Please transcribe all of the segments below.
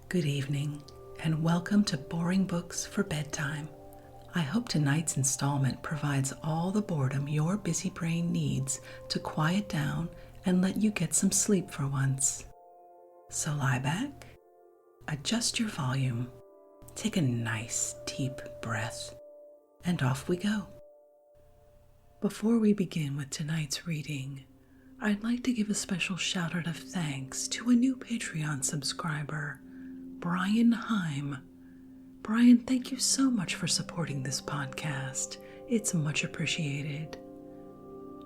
Good evening, and welcome to Boring Books for Bedtime. I hope tonight's installment provides all the boredom your busy brain needs to quiet down and let you get some sleep for once. So lie back, adjust your volume, take a nice deep breath, and off we go. Before we begin with tonight's reading, I'd like to give a special shout out of thanks to a new Patreon subscriber, Brian Heim. Brian, thank you so much for supporting this podcast. It's much appreciated.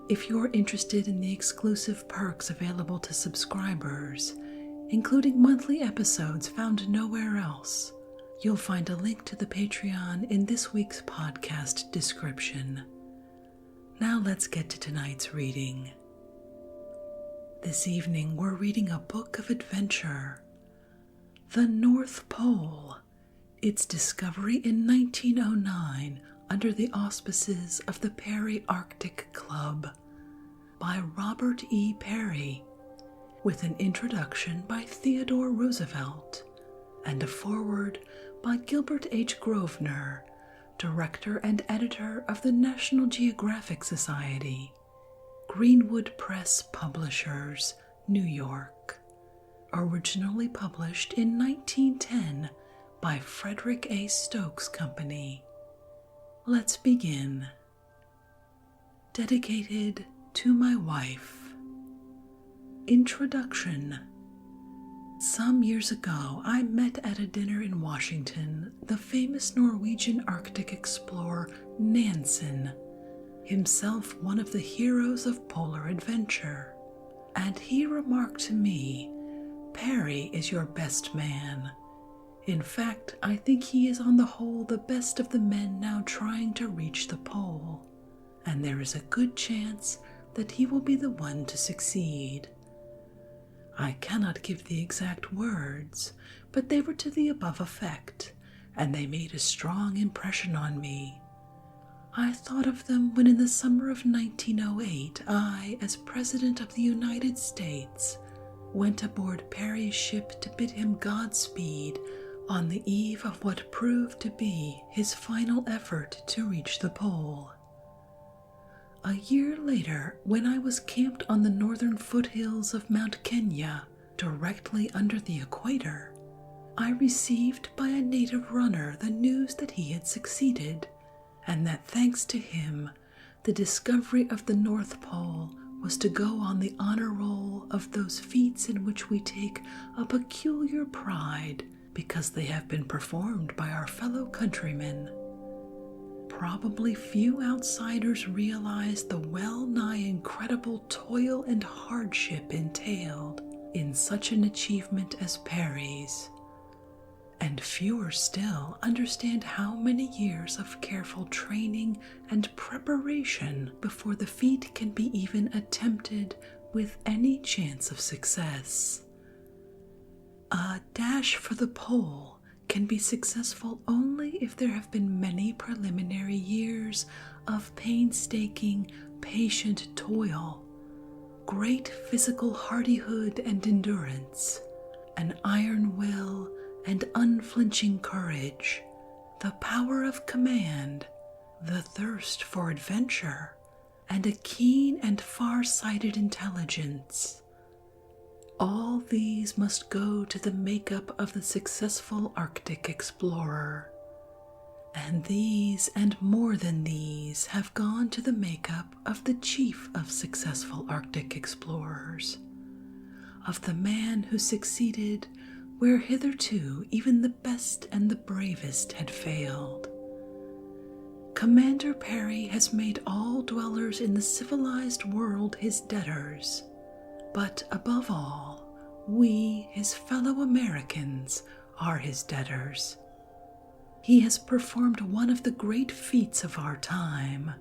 If you're interested in the exclusive perks available to subscribers, including monthly episodes found nowhere else, you'll find a link to the Patreon in this week's podcast description. Now let's get to tonight's reading. This evening we're reading a book of adventure, The North Pole, its discovery in 1909 under the auspices of the Peary Arctic Club, by Robert E. Peary, with an introduction by Theodore Roosevelt and a foreword by Gilbert H. Grosvenor, director and editor of the National Geographic Society, Greenwood Press Publishers, New York. Originally published in 1910 by Frederick A. Stokes Company. Let's begin. Dedicated to my wife. Introduction. Some years ago, I met at a dinner in Washington the famous Norwegian Arctic explorer Nansen, himself one of the heroes of polar adventure, and he remarked to me, "Peary is your best man. In fact, I think he is on the whole the best of the men now trying to reach the pole, and there is a good chance that he will be the one to succeed." I cannot give the exact words, but they were to the above effect, and they made a strong impression on me. I thought of them when in the summer of 1908 I, as President of the United States, went aboard Peary's ship to bid him Godspeed on the eve of what proved to be his final effort to reach the pole. A year later, when I was camped on the northern foothills of Mount Kenya, directly under the equator, I received by a native runner the news that he had succeeded, and that thanks to him, the discovery of the North Pole was to go on the honor roll of those feats in which we take a peculiar pride because they have been performed by our fellow countrymen. Probably few outsiders realize the well-nigh incredible toil and hardship entailed in such an achievement as Peary's, and fewer still understand how many years of careful training and preparation before the feat can be even attempted with any chance of success. A dash for the pole can be successful only if there have been many preliminary years of painstaking, patient toil, great physical hardihood and endurance, an iron will and unflinching courage, the power of command, the thirst for adventure, and a keen and far-sighted intelligence. All these must go to the makeup of the successful Arctic explorer, and these and more than these have gone to the makeup of the chief of successful Arctic explorers, of the man who succeeded where hitherto even the best and the bravest had failed. Commander Peary has made all dwellers in the civilized world his debtors, but above all, we, his fellow Americans, are his debtors. He has performed one of the great feats of our time.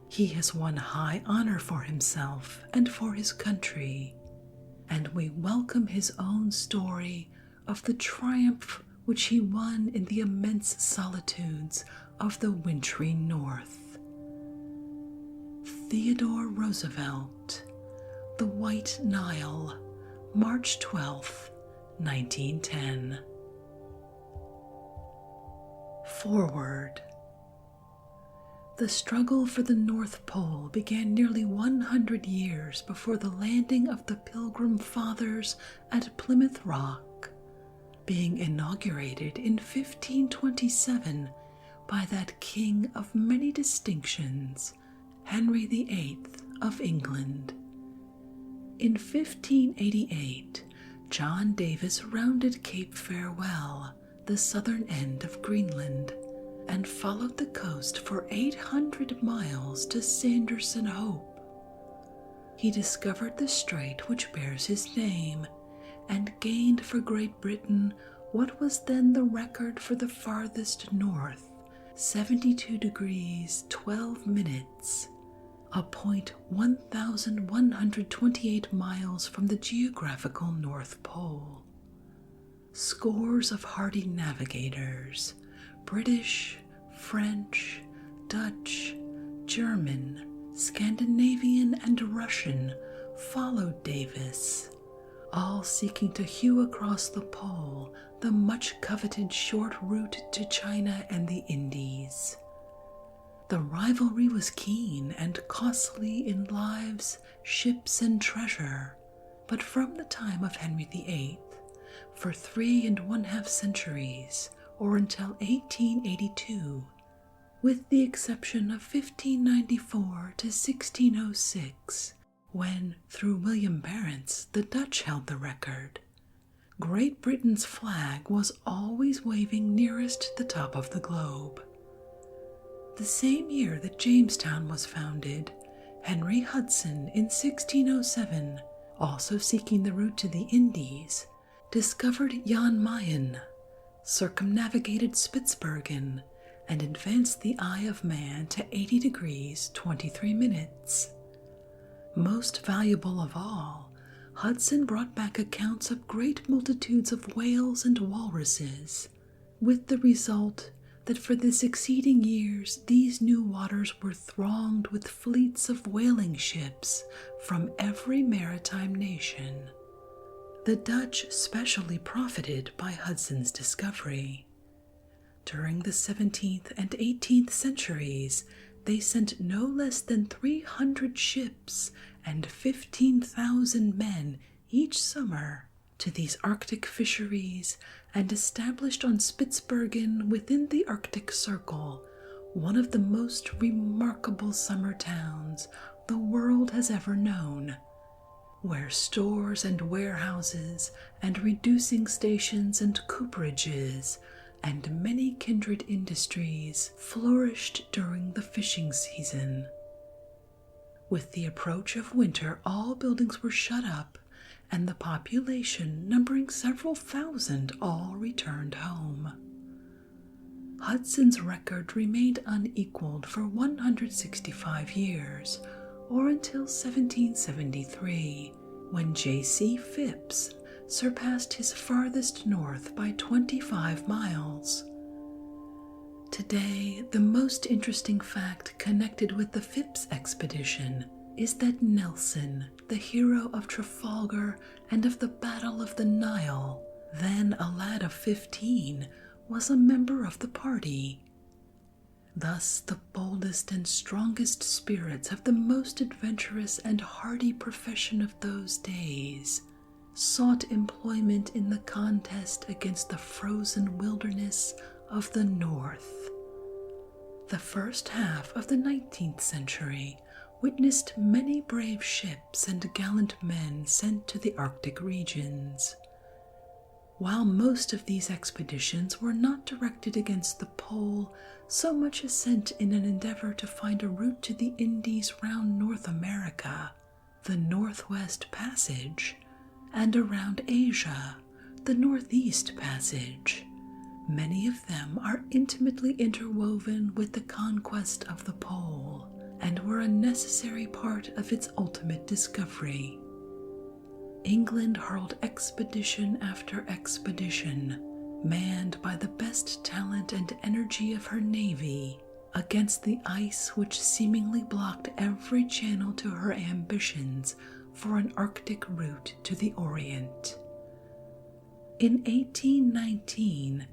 He has won high honor for himself and for his country, and we welcome his own story of the triumph which he won in the immense solitudes of the wintry North. Theodore Roosevelt, The White Nile, March 12, 1910. Forward. The struggle for the North Pole began nearly 100 years before the landing of the Pilgrim Fathers at Plymouth Rock, being inaugurated in 1527 by that king of many distinctions, Henry VIII of England. In 1588, John Davis rounded Cape Farewell, the southern end of Greenland, and followed the coast for 800 miles to Sanderson Hope. He discovered the strait which bears his name, and gained for Great Britain what was then the record for the farthest north, 72 degrees 12 minutes, a point 1,128 miles from the geographical North Pole. Scores of hardy navigators, British, French, Dutch, German, Scandinavian, and Russian, followed Davis, all seeking to hew across the pole the much coveted short route to China and the Indies. The rivalry was keen and costly in lives, ships, and treasure, but from the time of Henry VIII, for 3½ centuries, or until 1882, with the exception of 1594 to 1606, when, through William Barentz, the Dutch held the record, Great Britain's flag was always waving nearest the top of the globe. The same year that Jamestown was founded, Henry Hudson, in 1607, also seeking the route to the Indies, discovered Jan Mayen, circumnavigated Spitzbergen, and advanced the eye of man to 80 degrees 23 minutes. Most valuable of all, Hudson brought back accounts of great multitudes of whales and walruses, with the result that for the succeeding years these new waters were thronged with fleets of whaling ships from every maritime nation. The Dutch specially profited by Hudson's discovery. During the 17th and 18th centuries, they sent no less than 300 ships and 15,000 men each summer to these Arctic fisheries and established on Spitzbergen within the Arctic Circle one of the most remarkable summer towns the world has ever known, where stores and warehouses and reducing stations and cooperages and many kindred industries flourished during the fishing season. With the approach of winter, all buildings were shut up, and the population, numbering several thousand, all returned home. Hudson's record remained unequaled for 165 years, or until 1773, when J.C. Phipps surpassed his farthest north by 25 miles. Today, the most interesting fact connected with the Phipps expedition is that Nelson, the hero of Trafalgar and of the Battle of the Nile, then a lad of 15, was a member of the party. Thus, the boldest and strongest spirits of the most adventurous and hardy profession of those days sought employment in the contest against the frozen wilderness of the North. The first half of the 19th century witnessed many brave ships and gallant men sent to the Arctic regions. While most of these expeditions were not directed against the pole so much as sent in an endeavor to find a route to the Indies round North America, the Northwest Passage, and around Asia, the Northeast Passage, many of them are intimately interwoven with the conquest of the pole and were a necessary part of its ultimate discovery. England hurled expedition after expedition, manned by the best talent and energy of her navy, against the ice which seemingly blocked every channel to her ambitions for an Arctic route to the Orient. In 1819,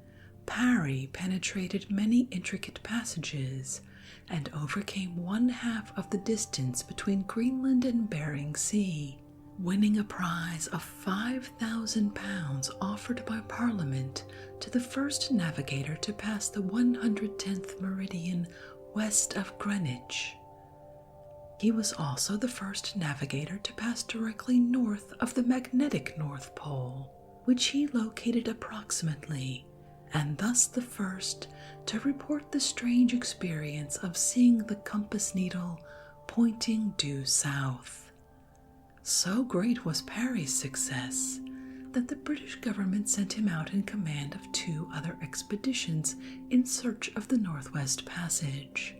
Parry penetrated many intricate passages and overcame one half of the distance between Greenland and Bering Sea, winning a prize of £5,000 offered by Parliament to the first navigator to pass the 110th meridian west of Greenwich. He was also the first navigator to pass directly north of the magnetic North Pole, which he located approximately, and thus the first to report the strange experience of seeing the compass needle pointing due south. So great was Parry's success that the British government sent him out in command of 2 other expeditions in search of the Northwest Passage.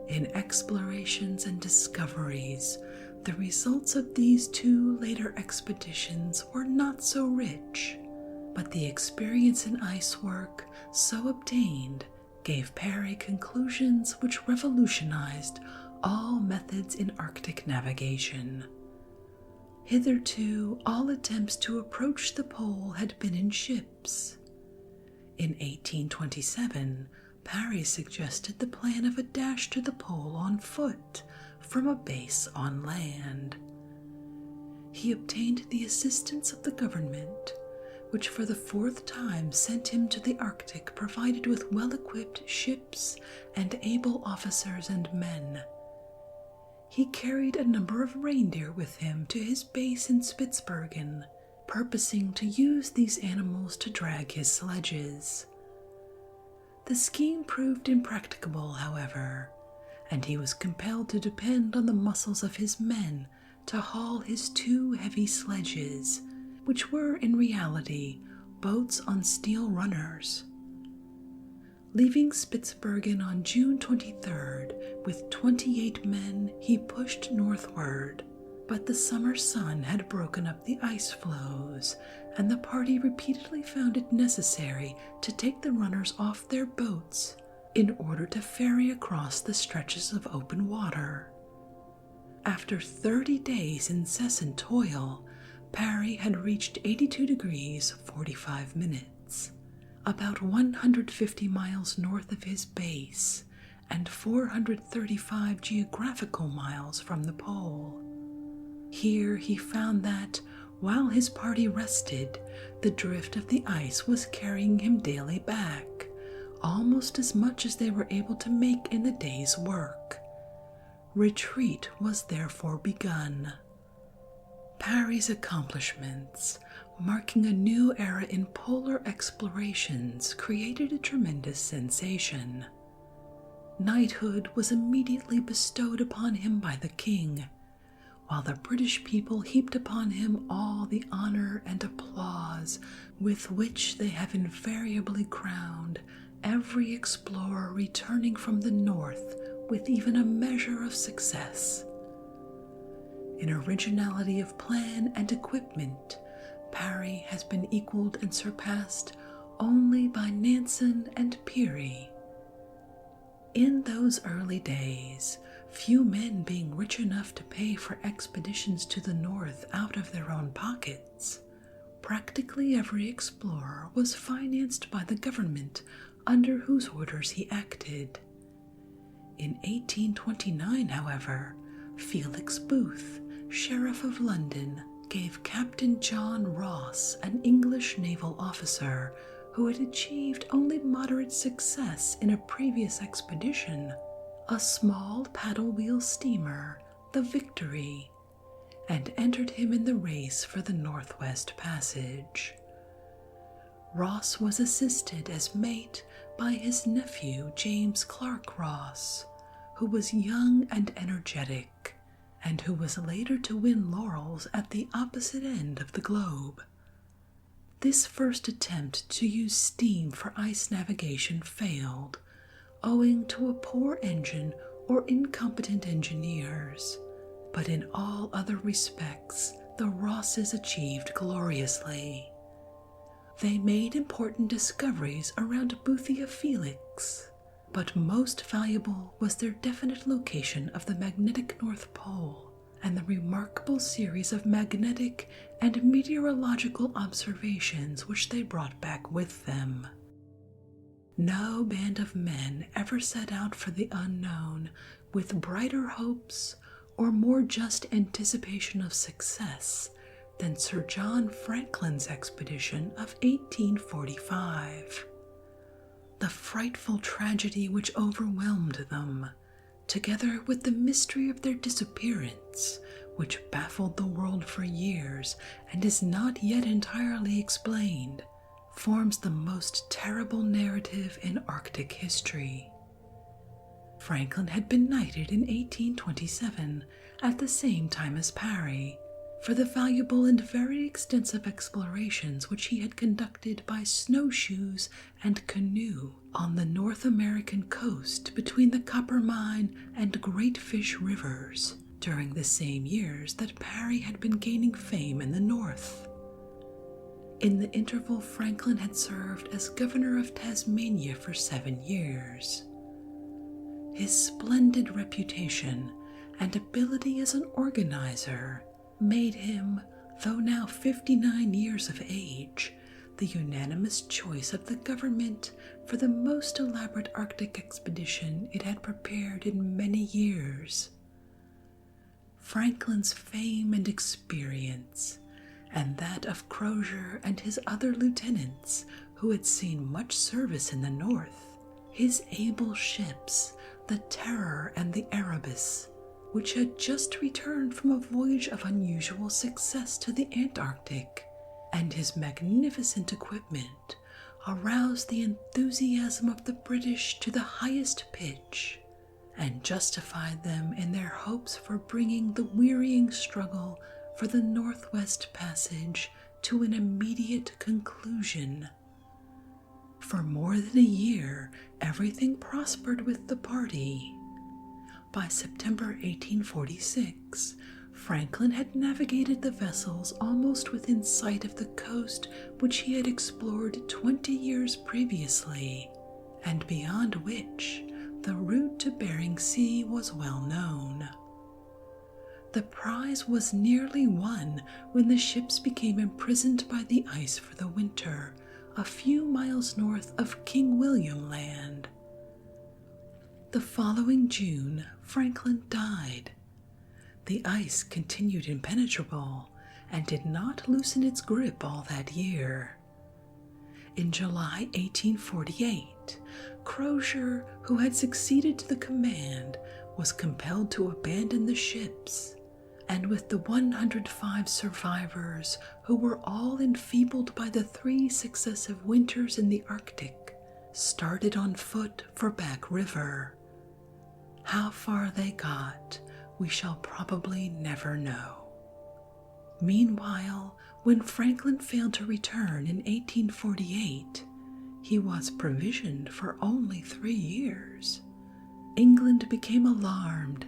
In explorations and discoveries, the results of these 2 later expeditions were not so rich, but the experience in ice work so obtained gave Parry conclusions which revolutionized all methods in Arctic navigation. Hitherto, all attempts to approach the pole had been in ships. In 1827, Parry suggested the plan of a dash to the pole on foot from a base on land. He obtained the assistance of the government, which for the 4th time sent him to the Arctic provided with well-equipped ships and able officers and men. He carried a number of reindeer with him to his base in Spitzbergen, purposing to use these animals to drag his sledges. The scheme proved impracticable, however, and he was compelled to depend on the muscles of his men to haul his 2 heavy sledges, which were in reality boats on steel runners. Leaving Spitzbergen on June 23rd with 28 men, he pushed northward, but the summer sun had broken up the ice floes, and the party repeatedly found it necessary to take the runners off their boats in order to ferry across the stretches of open water. After 30 days' incessant toil, Parry had reached 82 degrees 45 minutes, about 150 miles north of his base and 435 geographical miles from the pole. Here he found that, while his party rested, the drift of the ice was carrying him daily back, almost as much as they were able to make in the day's work. Retreat was therefore begun. Parry's accomplishments, marking a new era in polar explorations, created a tremendous sensation. Knighthood was immediately bestowed upon him by the king, while the British people heaped upon him all the honor and applause with which they have invariably crowned every explorer returning from the north with even a measure of success. In originality of plan and equipment, Parry has been equaled and surpassed only by Nansen and Peary. In those early days, few men being rich enough to pay for expeditions to the north out of their own pockets, practically every explorer was financed by the government under whose orders he acted. In 1829, however, Felix Booth, Sheriff of London, gave Captain John Ross, an English naval officer who had achieved only moderate success in a previous expedition, a small paddle-wheel steamer, the Victory, and entered him in the race for the Northwest Passage. Ross was assisted as mate by his nephew James Clark Ross, who was young and energetic, and who was later to win laurels at the opposite end of the globe. This first attempt to use steam for ice navigation failed, owing to a poor engine or incompetent engineers, but in all other respects the Rosses achieved gloriously. They made important discoveries around Boothia Felix, but most valuable was their definite location of the magnetic North Pole and the remarkable series of magnetic and meteorological observations which they brought back with them. No band of men ever set out for the unknown with brighter hopes or more just anticipation of success than Sir John Franklin's expedition of 1845. The frightful tragedy which overwhelmed them, together with the mystery of their disappearance, which baffled the world for years and is not yet entirely explained, forms the most terrible narrative in Arctic history. Franklin had been knighted in 1827, at the same time as Parry, for the valuable and very extensive explorations which he had conducted by snowshoes and canoe on the North American coast between the Coppermine and Great Fish rivers during the same years that Parry had been gaining fame in the north. In the interval, Franklin had served as governor of Tasmania for 7 years. His splendid reputation and ability as an organizer made him, though now 59 years of age, the unanimous choice of the government for the most elaborate Arctic expedition it had prepared in many years. Franklin's fame and experience, and that of Crozier and his other lieutenants who had seen much service in the north, his able ships, the Terror and the Erebus, which had just returned from a voyage of unusual success to the Antarctic, and his magnificent equipment, aroused the enthusiasm of the British to the highest pitch, and justified them in their hopes for bringing the wearying struggle for the Northwest Passage to an immediate conclusion. For more than a year, everything prospered with the party. By September 1846, Franklin had navigated the vessels almost within sight of the coast which he had explored 20 years previously, and beyond which the route to Bering Sea was well known. The prize was nearly won when the ships became imprisoned by the ice for the winter, a few miles north of King William Land. The following June, Franklin died. The ice continued impenetrable and did not loosen its grip all that year. In July 1848, Crozier, who had succeeded to the command, was compelled to abandon the ships, and with the 105 survivors, who were all enfeebled by the 3 successive winters in the Arctic, started on foot for Back River. How far they got, we shall probably never know. Meanwhile, when Franklin failed to return in 1848, he was provisioned for only 3 years. England became alarmed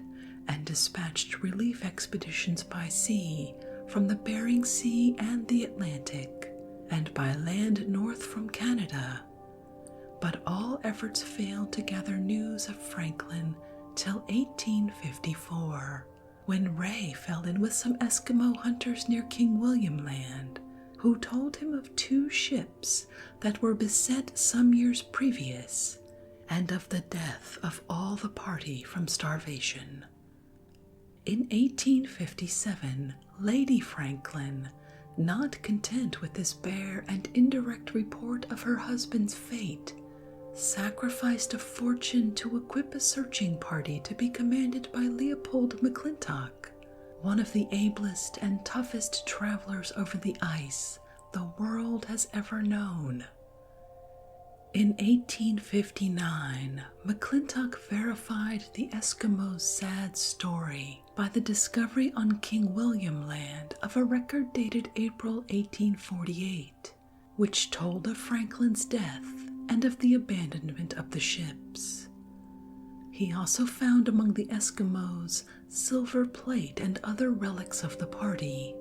and dispatched relief expeditions by sea from the Bering Sea and the Atlantic, and by land north from Canada. But all efforts failed to gather news of Franklin till 1854, when Ray fell in with some Eskimo hunters near King William Land, who told him of 2 ships that were beset some years previous, and of the death of all the party from starvation. In 1857, Lady Franklin, not content with this bare and indirect report of her husband's fate, sacrificed a fortune to equip a searching party to be commanded by Leopold McClintock, one of the ablest and toughest travelers over the ice the world has ever known. In 1859, McClintock verified the Eskimos' sad story by the discovery on King William Land of a record dated April 1848, which told of Franklin's death and of the abandonment of the ships. He also found among the Eskimos silver plate and other relics of the party.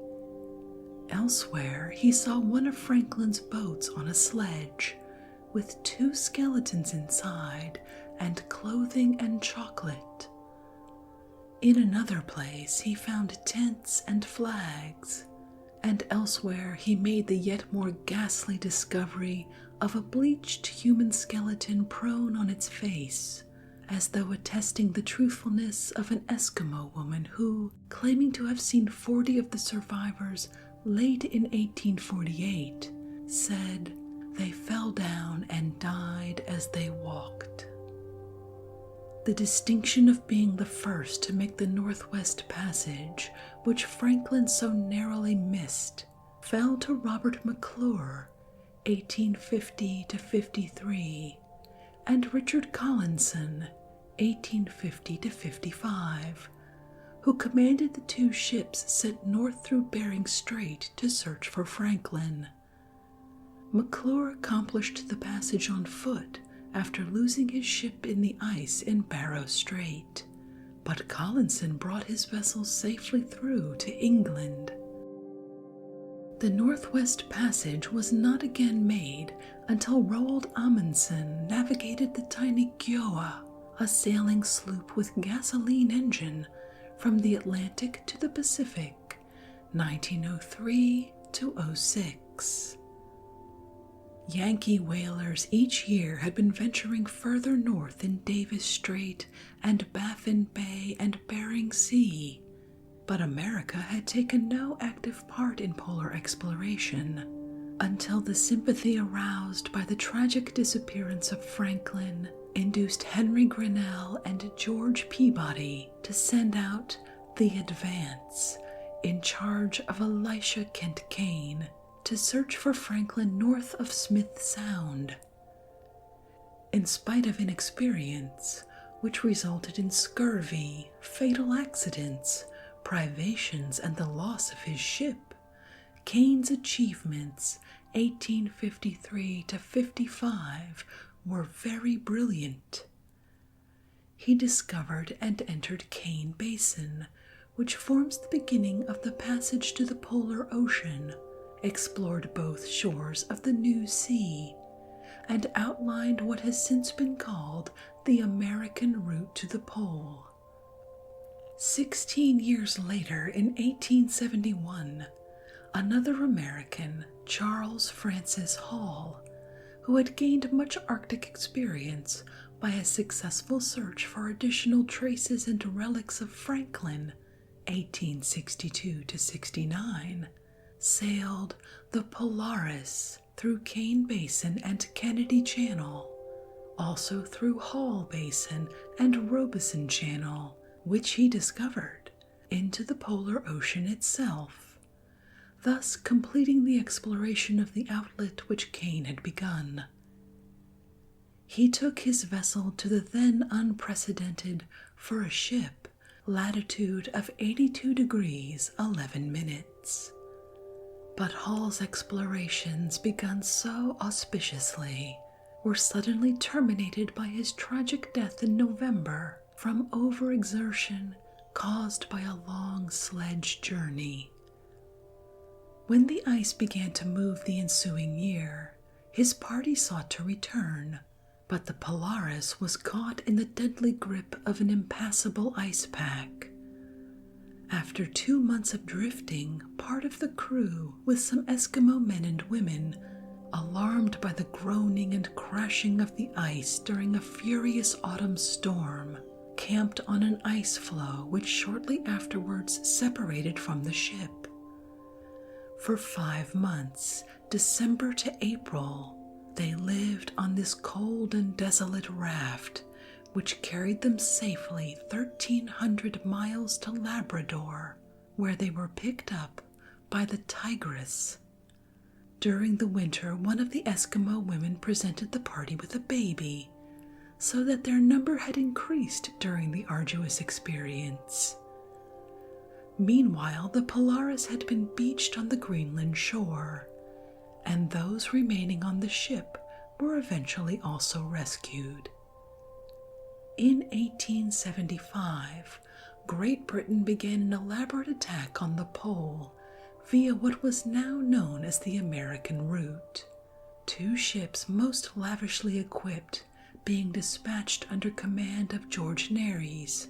Elsewhere, he saw one of Franklin's boats on a sledge, with 2 skeletons inside and clothing and chocolate. In another place, he found tents and flags, and elsewhere he made the yet more ghastly discovery of a bleached human skeleton prone on its face, as though attesting the truthfulness of an Eskimo woman who, claiming to have seen 40 of the survivors late in 1848, said they fell down and died as they walked. The distinction of being the first to make the Northwest Passage, which Franklin so narrowly missed, fell to Robert McClure, 1850 to 53, and Richard Collinson, 1850 to 55, who commanded the two ships sent north through Bering Strait to search for Franklin. McClure accomplished the passage on foot after losing his ship in the ice in Barrow Strait, but Collinson brought his vessel safely through to England. The Northwest Passage was not again made until Roald Amundsen navigated the tiny Gjoa, a sailing sloop with gasoline engine, from the Atlantic to the Pacific, 1903 to 06. Yankee whalers each year had been venturing further north in Davis Strait and Baffin Bay and Bering Sea, but America had taken no active part in polar exploration until the sympathy aroused by the tragic disappearance of Franklin induced Henry Grinnell and George Peabody to send out the Advance in charge of Elisha Kent Kane to search for Franklin north of Smith Sound. In spite of inexperience, which resulted in scurvy, fatal accidents, privations, and the loss of his ship, Kane's achievements, 1853 to 55, were very brilliant. He discovered and entered Kane Basin, which forms the beginning of the passage to the polar ocean, explored both shores of the New Sea, and outlined what has since been called the American route to the pole. 16 years later, in 1871, another American, Charles Francis Hall, who had gained much Arctic experience by a successful search for additional traces and relics of Franklin, 1862 to 69, sailed the Polaris through Kane Basin and Kennedy Channel, also through Hall Basin and Robeson Channel, which he discovered, into the polar ocean itself, thus completing the exploration of the outlet which Kane had begun. He took his vessel to the then unprecedented, for a ship, latitude of 82 degrees 11 minutes. But Hall's explorations, begun so auspiciously, were suddenly terminated by his tragic death in November from overexertion caused by a long sledge journey. When the ice began to move the ensuing year, his party sought to return, but the Polaris was caught in the deadly grip of an impassable ice pack. After 2 months of drifting, part of the crew, with some Eskimo men and women, alarmed by the groaning and crashing of the ice during a furious autumn storm, camped on an ice floe which shortly afterwards separated from the ship. For 5 months, December to April, they lived on this cold and desolate raft, which carried them safely 1,300 miles to Labrador, where they were picked up by the Tigress. During the winter, one of the Eskimo women presented the party with a baby, so that their number had increased during the arduous experience. Meanwhile, the Polaris had been beached on the Greenland shore, and those remaining on the ship were eventually also rescued. In 1875, Great Britain began an elaborate attack on the pole via what was now known as the American route, 2 ships most lavishly equipped being dispatched under command of George Nares.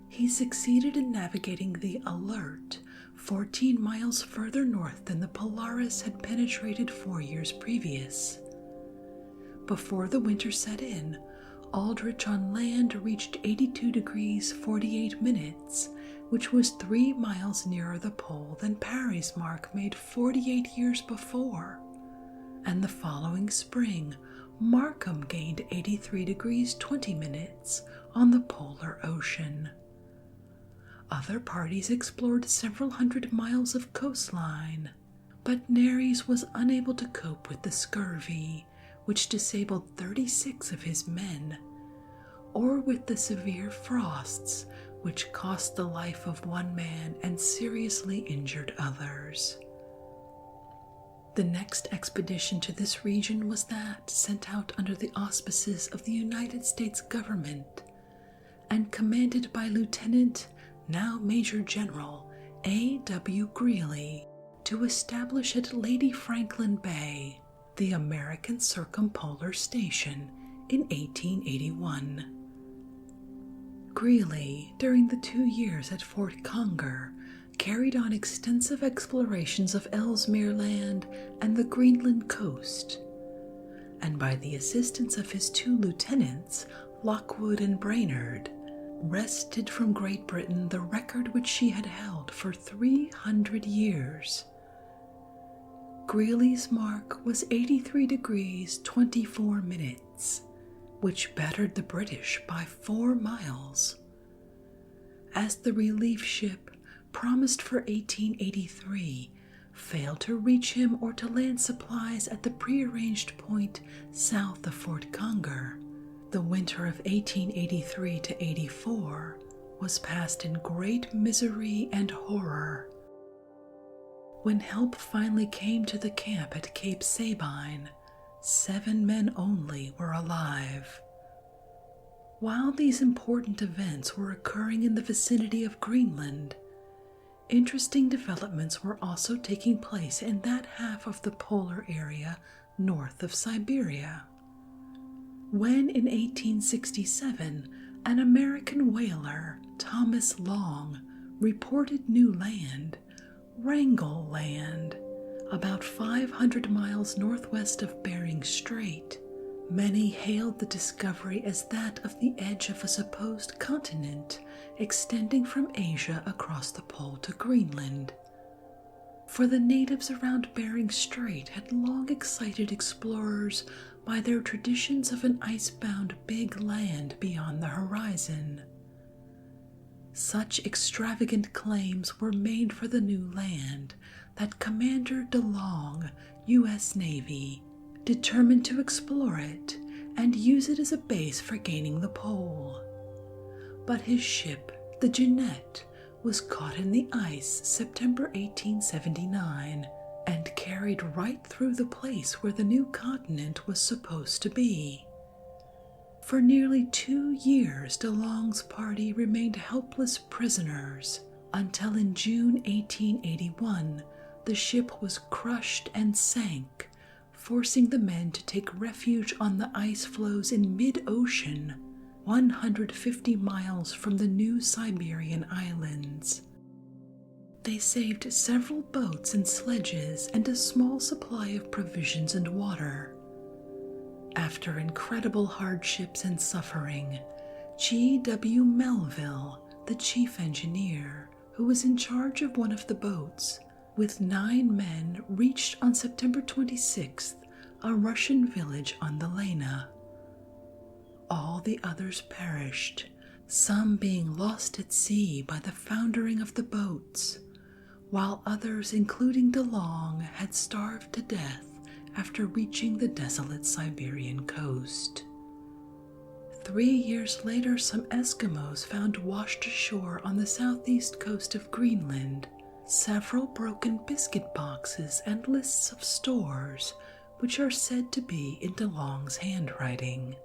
He succeeded in navigating the Alert 14 miles further north than the Polaris had penetrated 4 years previous. Before the winter set in, Aldrich on land reached 82 degrees 48 minutes, which was 3 miles nearer the pole than Parry's mark made 48 years before. And the following spring, Markham gained 83 degrees 20 minutes on the polar ocean. Other parties explored several hundred miles of coastline, but Nares was unable to cope with the scurvy, which disabled 36 of his men, or with the severe frosts, which cost the life of one man and seriously injured others. The next expedition to this region was that sent out under the auspices of the United States government and commanded by Lieutenant, now Major General, A.W. Greely, to establish at Lady Franklin Bay the American Circumpolar Station in 1881. Greely, during the 2 years at Fort Conger, carried on extensive explorations of Ellesmere Land and the Greenland coast, and by the assistance of his 2 lieutenants, Lockwood and Brainerd, wrested from Great Britain the record which she had held for 300 years. Greely's mark was 83 degrees 24 minutes, which bettered the British by 4 miles. As the relief ship, promised for 1883, failed to reach him or to land supplies at the prearranged point south of Fort Conger, the winter of 1883 to 84 was passed in great misery and horror. When help finally came to the camp at Cape Sabine, 7 men only were alive. While these important events were occurring in the vicinity of Greenland, interesting developments were also taking place in that half of the polar area north of Siberia. When in 1867 an American whaler, Thomas Long, reported new land, Wrangel Land, about 500 miles northwest of Bering Strait, many hailed the discovery as that of the edge of a supposed continent extending from Asia across the pole to Greenland. For the natives around Bering Strait had long excited explorers by their traditions of an ice-bound big land beyond the horizon. Such extravagant claims were made for the new land that Commander DeLong, U.S. Navy, determined to explore it and use it as a base for gaining the pole. But his ship, the Jeannette, was caught in the ice September 1879 and carried right through the place where the new continent was supposed to be. For nearly 2 years, DeLong's party remained helpless prisoners until in June 1881 the ship was crushed and sank, forcing the men to take refuge on the ice floes in mid-ocean, 150 miles from the new Siberian islands. They saved several boats and sledges and a small supply of provisions and water. After incredible hardships and suffering, G.W. Melville, the chief engineer, who was in charge of one of the boats, with 9 men reached on September 26th a Russian village on the Lena. All the others perished, some being lost at sea by the foundering of the boats, while others, including DeLong, had starved to death after reaching the desolate Siberian coast. 3 years later, some Eskimos found washed ashore on the southeast coast of Greenland several broken biscuit boxes and lists of stores, which are said to be in DeLong's handwriting.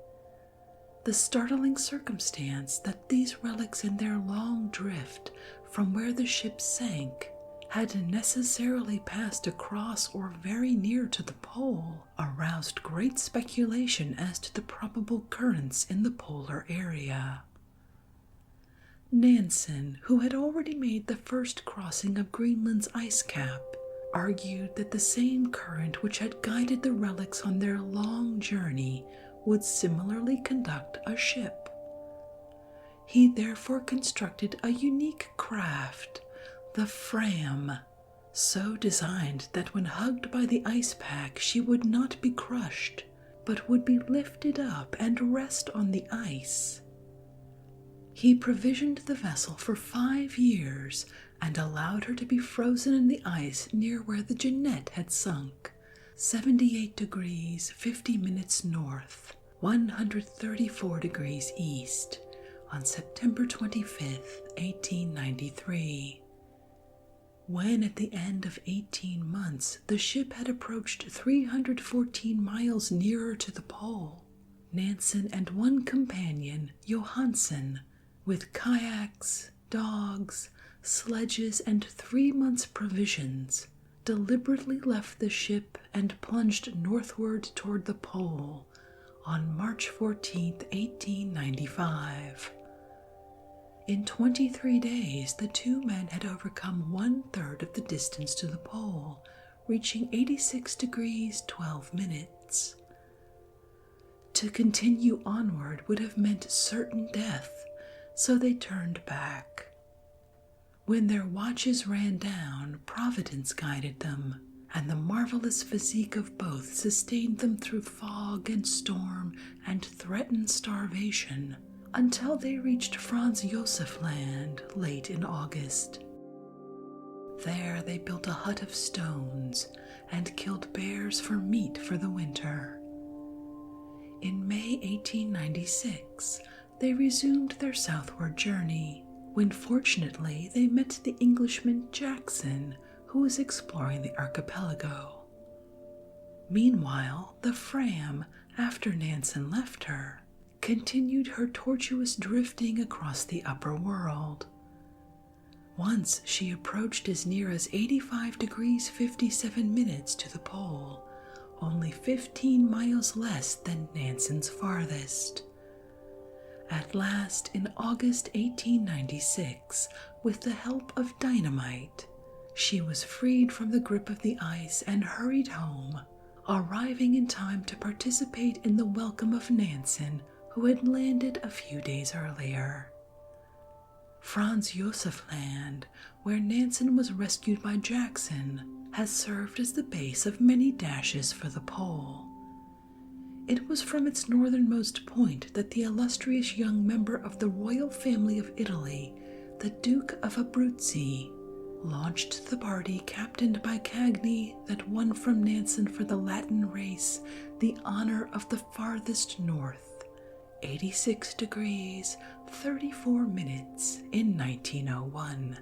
The startling circumstance that these relics in their long drift from where the ship sank had necessarily passed across or very near to the pole aroused great speculation as to the probable currents in the polar area. Nansen, who had already made the first crossing of Greenland's ice cap, argued that the same current which had guided the relics on their long journey would similarly conduct a ship. He therefore constructed a unique craft, the Fram, so designed that when hugged by the ice pack she would not be crushed, but would be lifted up and rest on the ice. He provisioned the vessel for 5 years and allowed her to be frozen in the ice near where the Jeannette had sunk, 78 degrees 50 minutes north, 134 degrees east, on September 25, 1893. When at the end of 18 months the ship had approached 314 miles nearer to the pole, Nansen and one companion, Johansen, with kayaks, dogs, sledges, and 3 months' provisions, deliberately left the ship and plunged northward toward the pole on March 14, 1895. In 23 days, the two men had overcome 1/3 of the distance to the pole, reaching 86 degrees 12 minutes. To continue onward would have meant certain death, so they turned back. When their watches ran down, Providence guided them, and the marvelous physique of both sustained them through fog and storm and threatened starvation until they reached Franz Josef Land late in August. There they built a hut of stones and killed bears for meat for the winter. In May 1896, they resumed their southward journey, when fortunately they met the Englishman Jackson, who was exploring the archipelago. Meanwhile, the Fram, after Nansen left her, continued her tortuous drifting across the upper world. Once she approached as near as 85 degrees 57 minutes to the pole, only 15 miles less than Nansen's farthest. At last, in August 1896, with the help of dynamite, she was freed from the grip of the ice and hurried home, arriving in time to participate in the welcome of Nansen, who had landed a few days earlier. Franz Josef Land, where Nansen was rescued by Jackson, has served as the base of many dashes for the pole. It was from its northernmost point that the illustrious young member of the royal family of Italy, the Duke of Abruzzi, launched the party captained by Cagni that won from Nansen for the Latin race the honor of the farthest north, 86 degrees 34 minutes in 1901.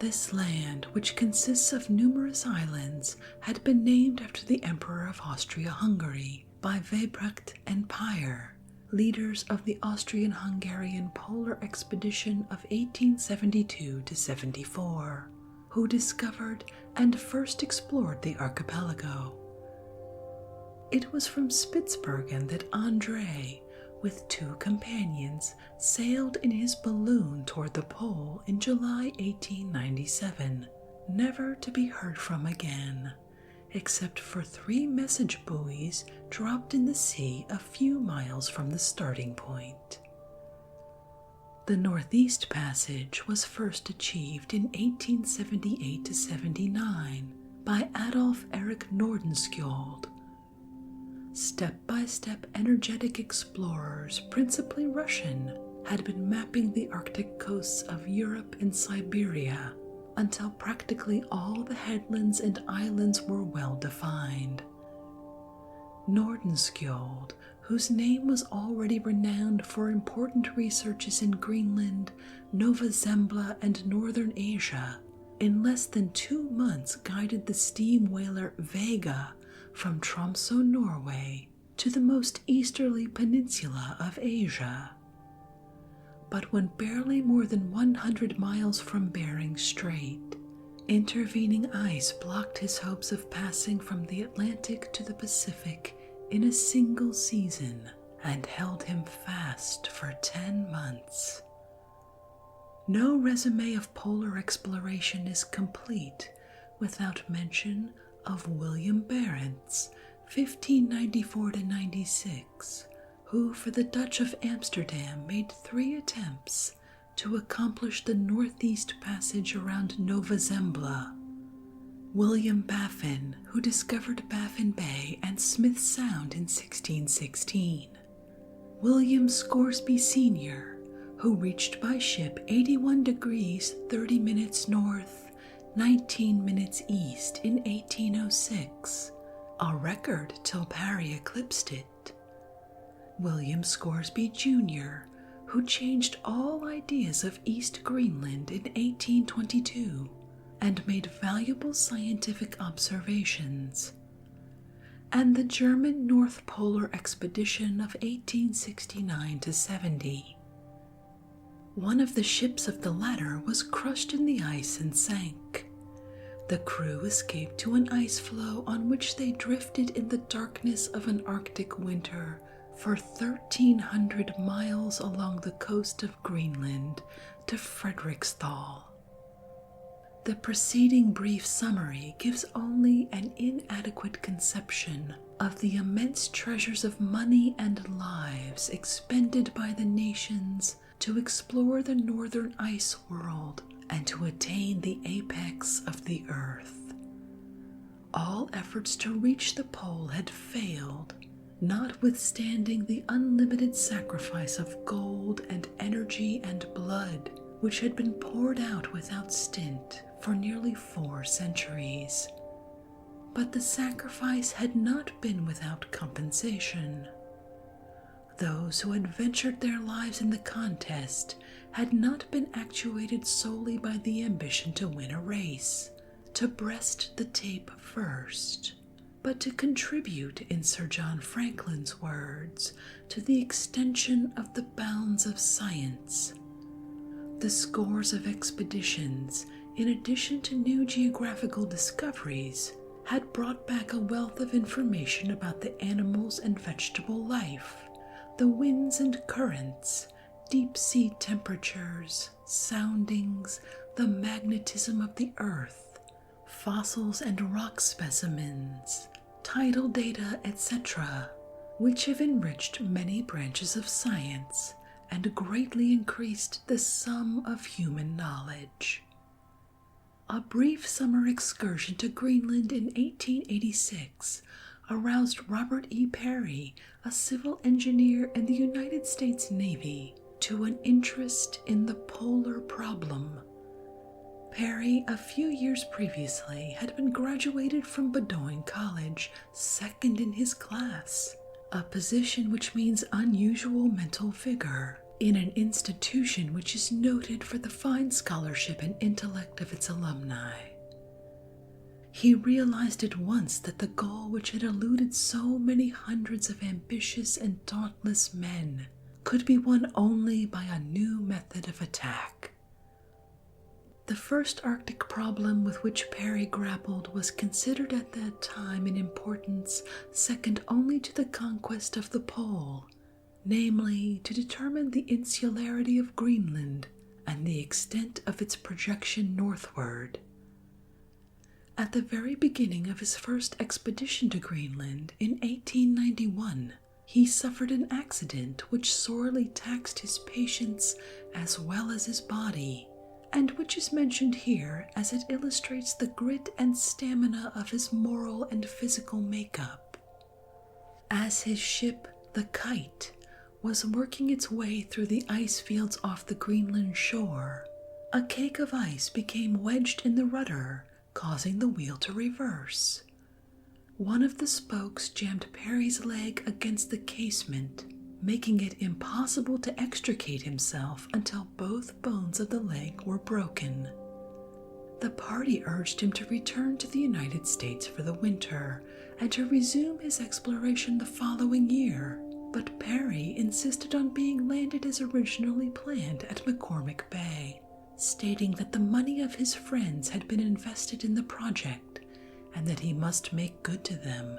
This land, which consists of numerous islands, had been named after the Emperor of Austria-Hungary by Weybrecht and Peyer, leaders of the Austrian-Hungarian polar expedition of 1872-74, who discovered and first explored the archipelago. It was from Spitzbergen that André, with 2 companions, sailed in his balloon toward the pole in July 1897, never to be heard from again, except for 3 message buoys dropped in the sea a few miles from the starting point. The Northeast Passage was first achieved in 1878-79 by Adolf Erik Nordenskjold. Step-by-step energetic explorers, principally Russian, had been mapping the Arctic coasts of Europe and Siberia until practically all the headlands and islands were well defined. Nordenskjold, whose name was already renowned for important researches in Greenland, Nova Zembla, and northern Asia, in less than 2 months guided the steam whaler Vega from Tromsø, Norway, to the most easterly peninsula of Asia. But when barely more than 100 miles from Bering Strait, intervening ice blocked his hopes of passing from the Atlantic to the Pacific in a single season and held him fast for 10 months. No resume of polar exploration is complete without mention of William Barents, 1594 to 96, who for the Dutch of Amsterdam made 3 attempts to accomplish the northeast passage around Nova Zembla. William Baffin, who discovered Baffin Bay and Smith Sound in 1616. William Scoresby Sr., who reached by ship 81 degrees 30 minutes north, 19 minutes east in 1806, a record till Parry eclipsed it. William Scoresby Jr., who changed all ideas of East Greenland in 1822 and made valuable scientific observations. And the German North Polar Expedition of 1869 to 70. One of the ships of the latter was crushed in the ice and sank. The crew escaped to an ice floe on which they drifted in the darkness of an Arctic winter for 1,300 miles along the coast of Greenland to Frederiksthal. The preceding brief summary gives only an inadequate conception of the immense treasures of money and lives expended by the nations to explore the northern ice world and to attain the apex of the earth. All efforts to reach the pole had failed, notwithstanding the unlimited sacrifice of gold and energy and blood which had been poured out without stint for nearly 4 centuries. But the sacrifice had not been without compensation. Those who had ventured their lives in the contest had not been actuated solely by the ambition to win a race, to breast the tape first, but to contribute, in Sir John Franklin's words, to the extension of the bounds of science. The scores of expeditions, in addition to new geographical discoveries, had brought back a wealth of information about the animals and vegetable life, the winds and currents, deep-sea temperatures, soundings, the magnetism of the earth, fossils and rock specimens, tidal data, etc., which have enriched many branches of science and greatly increased the sum of human knowledge. A brief summer excursion to Greenland in 1886 aroused Robert E. Peary, a civil engineer in the United States Navy, to an interest in the polar problem. Peary, a few years previously, had been graduated from Bowdoin College, second in his class, a position which means unusual mental vigor in an institution which is noted for the fine scholarship and intellect of its alumni. He realized at once that the goal which had eluded so many hundreds of ambitious and dauntless men could be won only by a new method of attack. The first Arctic problem with which Peary grappled was considered at that time in importance second only to the conquest of the pole, namely, to determine the insularity of Greenland and the extent of its projection northward. At the very beginning of his first expedition to Greenland in 1891, he suffered an accident which sorely taxed his patience as well as his body, and which is mentioned here as it illustrates the grit and stamina of his moral and physical makeup. As his ship, the Kite, was working its way through the ice fields off the Greenland shore, a cake of ice became wedged in the rudder, causing the wheel to reverse. One of the spokes jammed Peary's leg against the casement, making it impossible to extricate himself until both bones of the leg were broken. The party urged him to return to the United States for the winter and to resume his exploration the following year, but Peary insisted on being landed as originally planned at McCormick Bay, stating that the money of his friends had been invested in the project and that he must make good to them.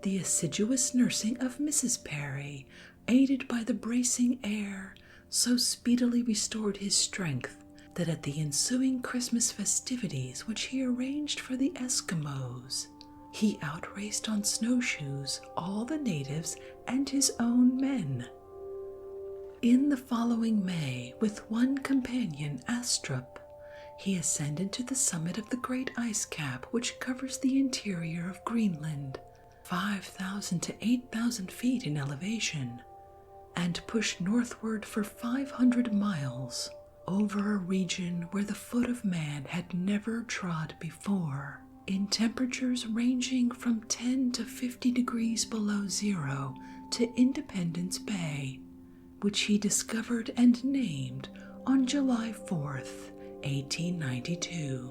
The assiduous nursing of Mrs. Peary, aided by the bracing air, so speedily restored his strength that at the ensuing Christmas festivities which he arranged for the Eskimos, he outraced on snowshoes all the natives and his own men. In the following May, with one companion, Astrup, he ascended to the summit of the great ice cap which covers the interior of Greenland, 5,000 to 8,000 feet in elevation, and pushed northward for 500 miles over a region where the foot of man had never trod before, in temperatures ranging from 10 to 50 degrees below zero to Independence Bay, which he discovered and named on July 4th, 1892.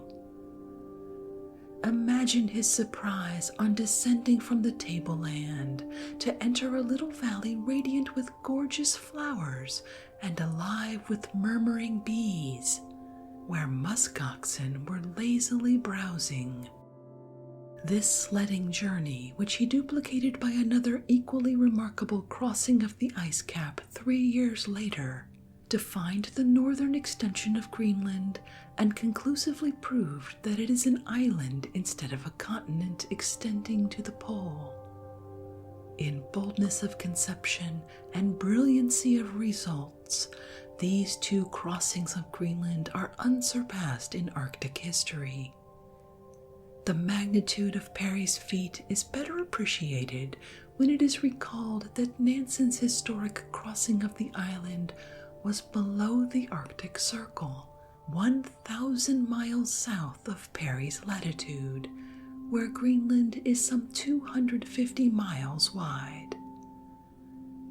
Imagine his surprise on descending from the tableland to enter a little valley radiant with gorgeous flowers and alive with murmuring bees, where muskoxen were lazily browsing. This sledding journey, which he duplicated by another equally remarkable crossing of the ice cap 3 years later, defined the northern extension of Greenland and conclusively proved that it is an island instead of a continent extending to the pole. In boldness of conception and brilliancy of results, these two crossings of Greenland are unsurpassed in Arctic history. The magnitude of Peary's feat is better appreciated when it is recalled that Nansen's historic crossing of the island was below the Arctic Circle, 1,000 miles south of Peary's latitude, where Greenland is some 250 miles wide.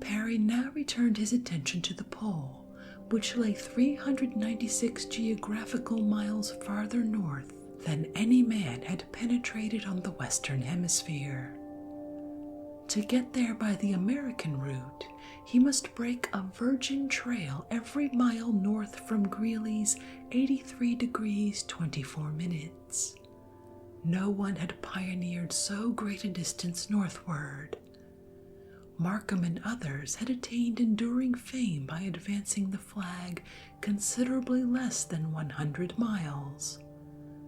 Peary now returned his attention to the pole, which lay 396 geographical miles farther north than any man had penetrated on the Western Hemisphere. To get there by the American route, he must break a virgin trail every mile north from Greely's 83 degrees 24 minutes. No one had pioneered so great a distance northward. Markham and others had attained enduring fame by advancing the flag considerably less than 100 miles.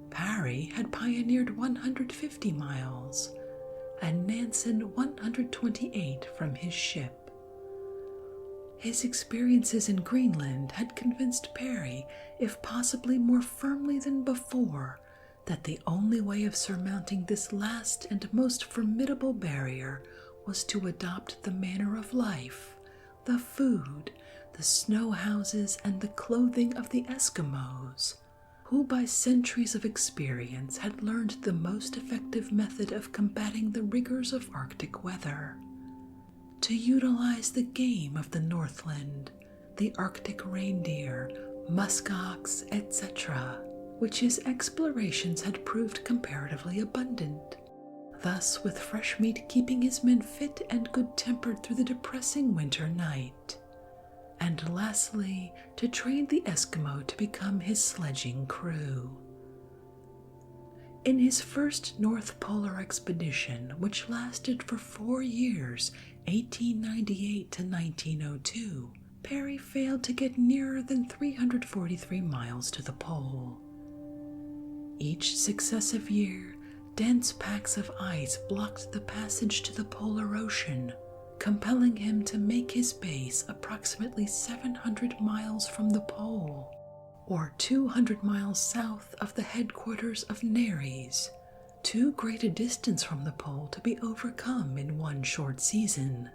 Peary had pioneered 150 miles, and Nansen 128 from his ship. His experiences in Greenland had convinced Peary, if possibly more firmly than before, that the only way of surmounting this last and most formidable barrier was to adopt the manner of life, the food, the snow houses, and the clothing of the Eskimos, who by centuries of experience had learned the most effective method of combating the rigors of Arctic weather. To utilize the game of the Northland, the Arctic reindeer, muskox, etc., which his explorations had proved comparatively abundant, thus with fresh meat keeping his men fit and good-tempered through the depressing winter night, and lastly, to train the Eskimo to become his sledging crew. In his first North Polar expedition, which lasted for 4 years, 1898 to 1902, Peary failed to get nearer than 343 miles to the pole. Each successive year, dense packs of ice blocked the passage to the polar ocean, compelling him to make his base approximately 700 miles from the pole, or 200 miles south of the headquarters of Nares, too great a distance from the pole to be overcome in one short season.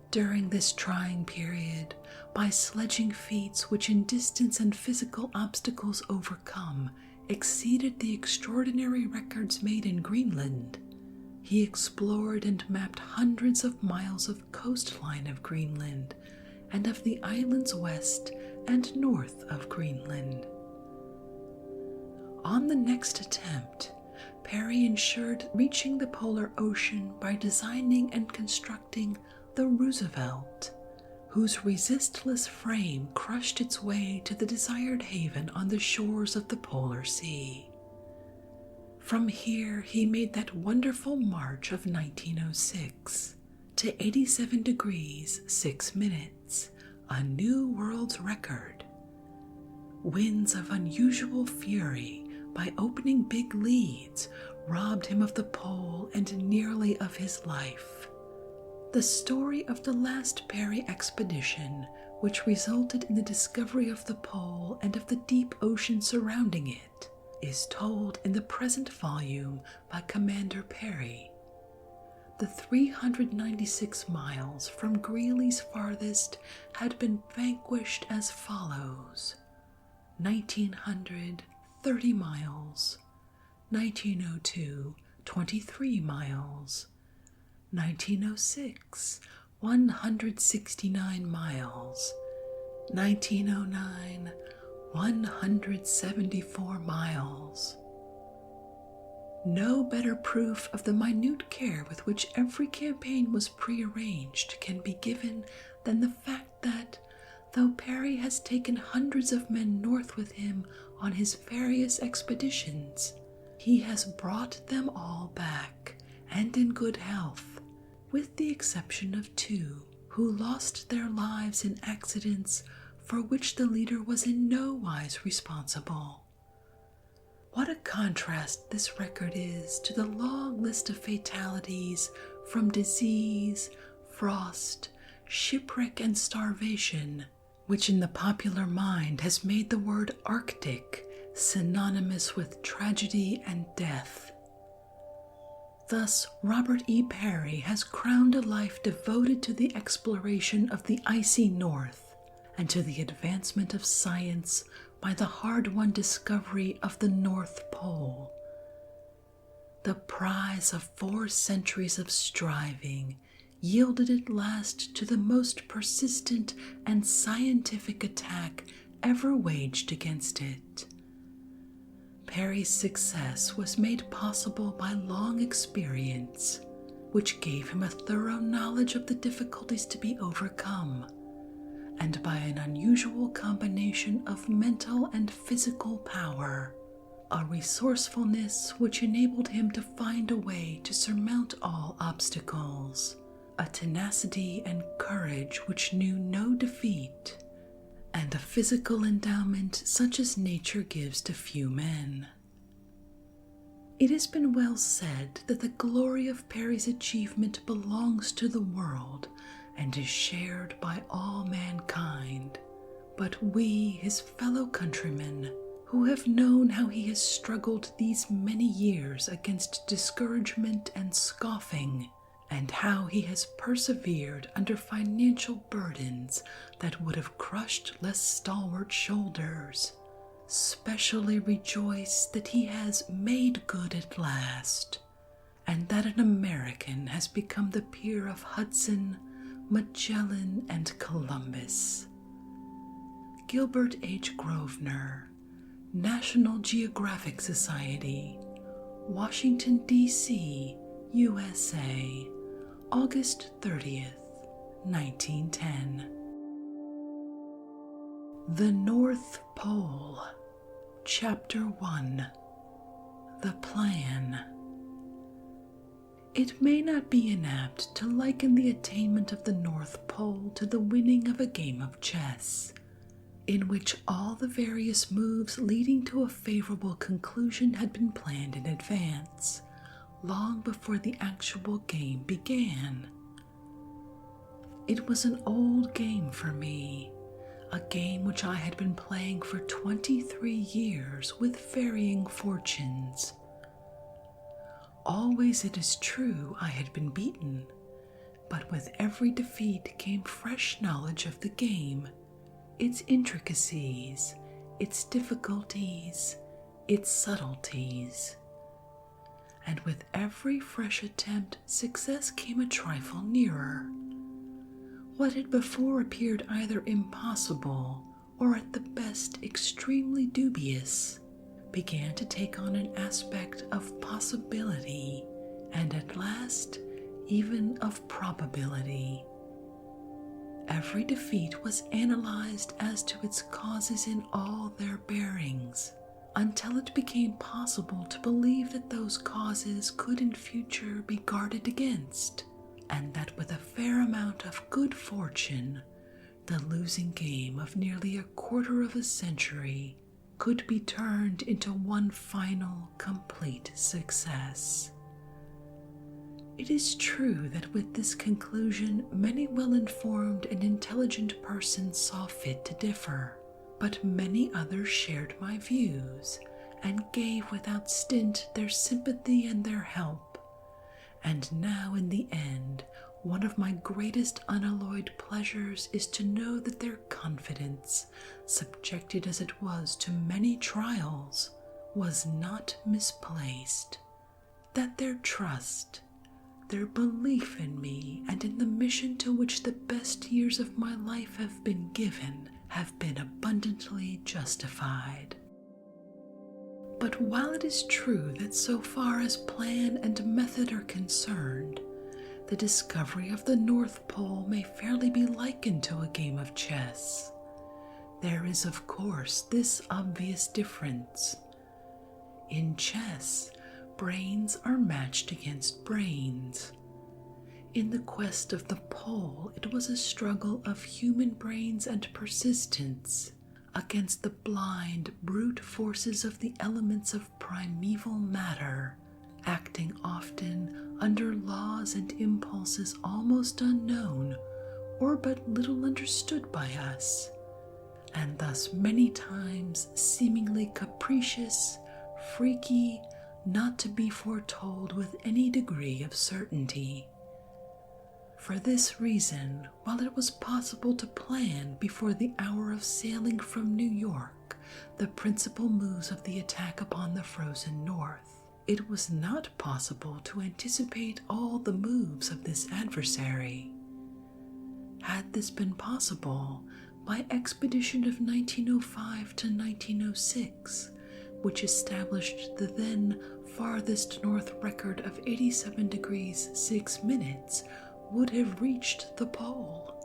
During this trying period, by sledging feats which in distance and physical obstacles overcome exceeded the extraordinary records made in Greenland, he explored and mapped hundreds of miles of coastline of Greenland and of the islands west and north of Greenland. On the next attempt, Peary ensured reaching the polar ocean by designing and constructing the Roosevelt, whose resistless frame crushed its way to the desired haven on the shores of the polar sea. From here he made that wonderful march of 1906 to 87 degrees 6 minutes, a new world's record. Winds of unusual fury, by opening big leads, robbed him of the pole and nearly of his life. The story of the last Peary expedition, which resulted in the discovery of the pole and of the deep ocean surrounding it, is told in the present volume by Commander Peary. The 396 miles from Greely's farthest had been vanquished as follows: 1900, 30 miles; 1902, 23 miles; 1906, 169 miles; 1909, 174 miles. No better proof of the minute care with which every campaign was prearranged can be given than the fact that, though Peary has taken hundreds of men north with him on his various expeditions, he has brought them all back, and in good health, with the exception of 2 who lost their lives in accidents for which the leader was in no wise responsible. What a contrast this record is to the long list of fatalities from disease, frost, shipwreck, and starvation, which in the popular mind has made the word Arctic synonymous with tragedy and death. Thus, Robert E. Peary has crowned a life devoted to the exploration of the icy north and to the advancement of science by the hard-won discovery of the North Pole. The prize of 4 centuries of striving yielded at last to the most persistent and scientific attack ever waged against it. Peary's success was made possible by long experience, which gave him a thorough knowledge of the difficulties to be overcome, and by an unusual combination of mental and physical power, a resourcefulness which enabled him to find a way to surmount all obstacles, a tenacity and courage which knew no defeat, and a physical endowment such as nature gives to few men. It has been well said that the glory of Peary's achievement belongs to the world and is shared by all mankind, but we, his fellow countrymen, who have known how he has struggled these many years against discouragement and scoffing, and how he has persevered under financial burdens that would have crushed less stalwart shoulders, specially rejoice that he has made good at last, and that an American has become the peer of Hudson, Magellan, and Columbus. Gilbert H. Grosvenor, National Geographic Society, Washington, D.C., USA, August 30th, 1910. The North Pole, Chapter 1. The Plan. It may not be inapt to liken the attainment of the North Pole to the winning of a game of chess, in which all the various moves leading to a favorable conclusion had been planned in advance, long before the actual game began. It was an old game for me, a game which I had been playing for 23 years with varying fortunes. Always, it is true, I had been beaten, but with every defeat came fresh knowledge of the game, its intricacies, its difficulties, its subtleties. And with every fresh attempt, success came a trifle nearer. What had before appeared either impossible or at the best extremely dubious began to take on an aspect of possibility and at last even of probability. Every defeat was analyzed as to its causes in all their bearings, until it became possible to believe that those causes could in future be guarded against, and that with a fair amount of good fortune, the losing game of nearly a quarter of a century could be turned into one final, complete success. It is true that with this conclusion, many well-informed and intelligent persons saw fit to differ, but many others shared my views and gave without stint their sympathy and their help. And now, in the end, one of my greatest unalloyed pleasures is to know that their confidence, subjected as it was to many trials, was not misplaced, that their trust, their belief in me and in the mission to which the best years of my life have been given have been abundantly justified. But while it is true that so far as plan and method are concerned, the discovery of the North Pole may fairly be likened to a game of chess, there is of course this obvious difference. In chess, brains are matched against brains. In the quest of the pole, it was a struggle of human brains and persistence against the blind, brute forces of the elements of primeval matter, acting often under laws and impulses almost unknown or but little understood by us, and thus many times seemingly capricious, freaky, not to be foretold with any degree of certainty. For this reason, while it was possible to plan before the hour of sailing from New York the principal moves of the attack upon the frozen North, it was not possible to anticipate all the moves of this adversary. Had this been possible, my expedition of 1905 to 1906, which established the then farthest north record of 87 degrees 6 minutes, would have reached the pole.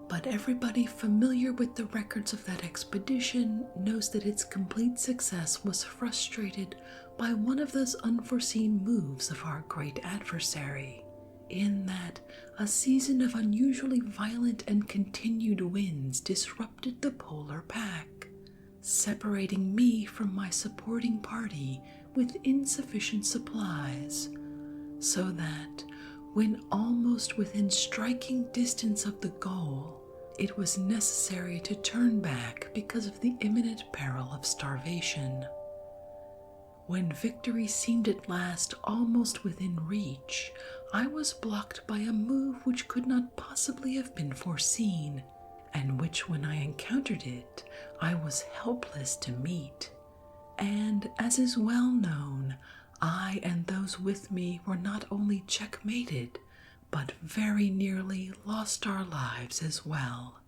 But everybody familiar with the records of that expedition knows that its complete success was frustrated by one of those unforeseen moves of our great adversary, in that a season of unusually violent and continued winds disrupted the polar pack, separating me from my supporting party with insufficient supplies, so that, when almost within striking distance of the goal, it was necessary to turn back because of the imminent peril of starvation. When victory seemed at last almost within reach, I was blocked by a move which could not possibly have been foreseen, and which, when I encountered it, I was helpless to meet. And, as is well known, I and those with me were not only checkmated, but very nearly lost our lives as well.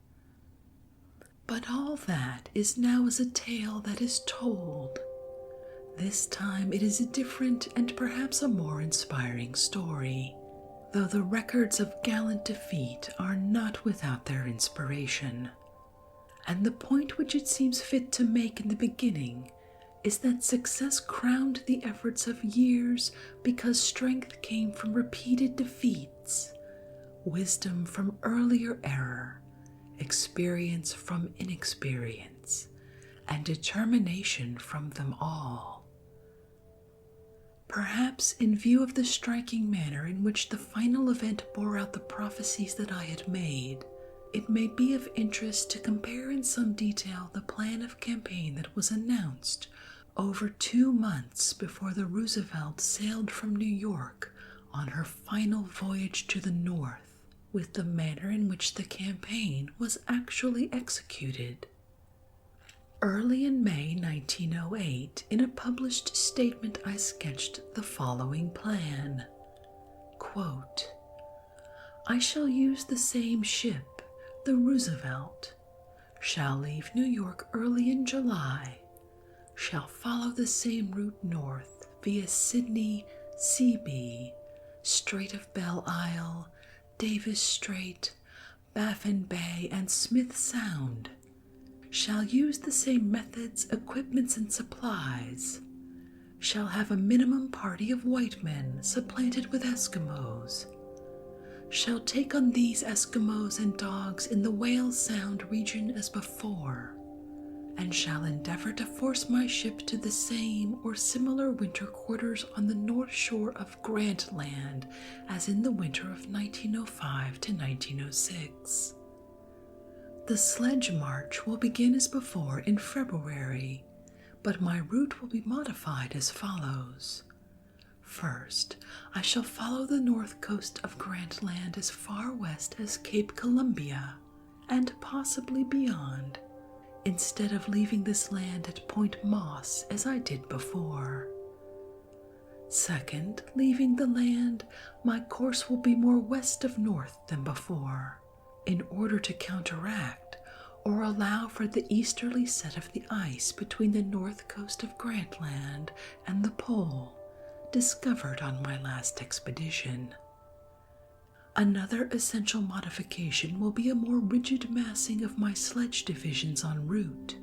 But all that is now as a tale that is told. This time it is a different and perhaps a more inspiring story, though the records of gallant defeat are not without their inspiration. And the point which it seems fit to make in the beginning is that success crowned the efforts of years because strength came from repeated defeats, wisdom from earlier error, experience from inexperience, and determination from them all. Perhaps in view of the striking manner in which the final event bore out the prophecies that I had made, it may be of interest to compare in some detail the plan of campaign that was announced over 2 months before the Roosevelt sailed from New York on her final voyage to the North, with the manner in which the campaign was actually executed. Early in May 1908, in a published statement, I sketched the following plan. Quote, I shall use the same ship, the Roosevelt, shall leave New York early in July, shall follow the same route north via Sydney, Seaby, Strait of Belle Isle, Davis Strait, Baffin Bay, and Smith Sound, shall use the same methods, equipments, and supplies, shall have a minimum party of white men supplanted with Eskimos, shall take on these Eskimos and dogs in the Whale Sound region as before, and shall endeavor to force my ship to the same or similar winter quarters on the north shore of Grant Land as in the winter of 1905 to 1906. The sledge march will begin as before in February, but my route will be modified as follows. First, I shall follow the north coast of Grant Land as far west as Cape Columbia, and possibly beyond, instead of leaving this land at Point Moss as I did before. Second, leaving the land, my course will be more west of north than before, in order to counteract or allow for the easterly set of the ice between the north coast of Grant Land and the pole, discovered on my last expedition. Another essential modification will be a more rigid massing of my sledge divisions en route,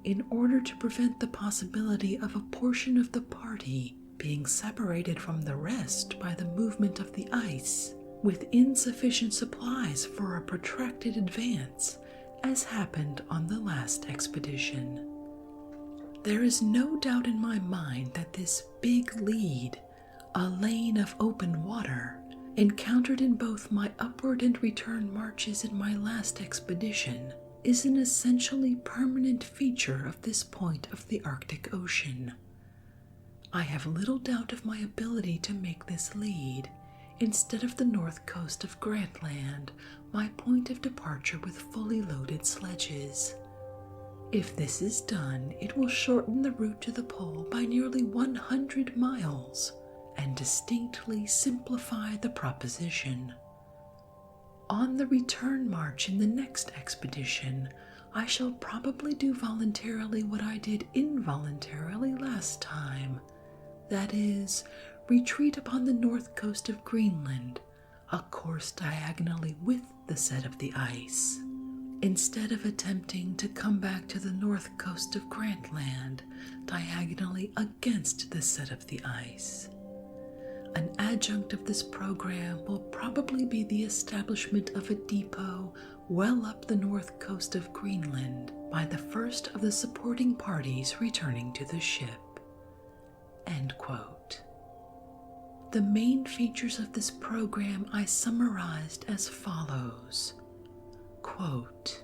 in order to prevent the possibility of a portion of the party being separated from the rest by the movement of the ice, with insufficient supplies for a protracted advance, as happened on the last expedition. There is no doubt in my mind that this big lead, a lane of open water, encountered in both my upward and return marches in my last expedition, is an essentially permanent feature of this point of the Arctic Ocean. I have little doubt of my ability to make this lead, instead of the north coast of Grant Land, my point of departure with fully loaded sledges. If this is done, it will shorten the route to the pole by nearly 100 miles and distinctly simplify the proposition. On the return march in the next expedition, I shall probably do voluntarily what I did involuntarily last time, that is, retreat upon the north coast of Greenland, a course diagonally with the set of the ice, instead of attempting to come back to the north coast of Grant Land diagonally against the set of the ice. An adjunct of this program will probably be the establishment of a depot well up the north coast of Greenland by the first of the supporting parties returning to the ship." End quote. The main features of this program I summarized as follows. Quote,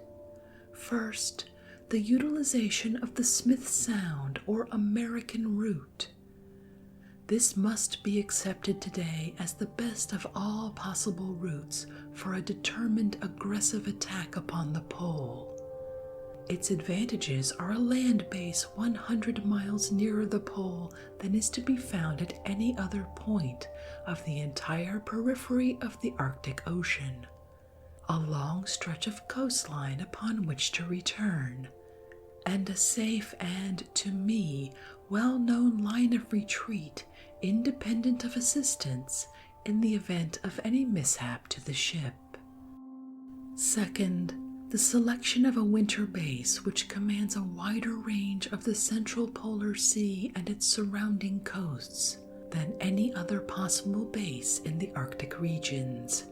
first, the utilization of the Smith Sound or American route. This must be accepted today as the best of all possible routes for a determined aggressive attack upon the pole. Its advantages are a land base 100 miles nearer the pole than is to be found at any other point of the entire periphery of the Arctic Ocean, a long stretch of coastline upon which to return, and a safe and, to me, well-known line of retreat independent of assistance in the event of any mishap to the ship. Second, the selection of a winter base which commands a wider range of the central polar sea and its surrounding coasts than any other possible base in the Arctic regions.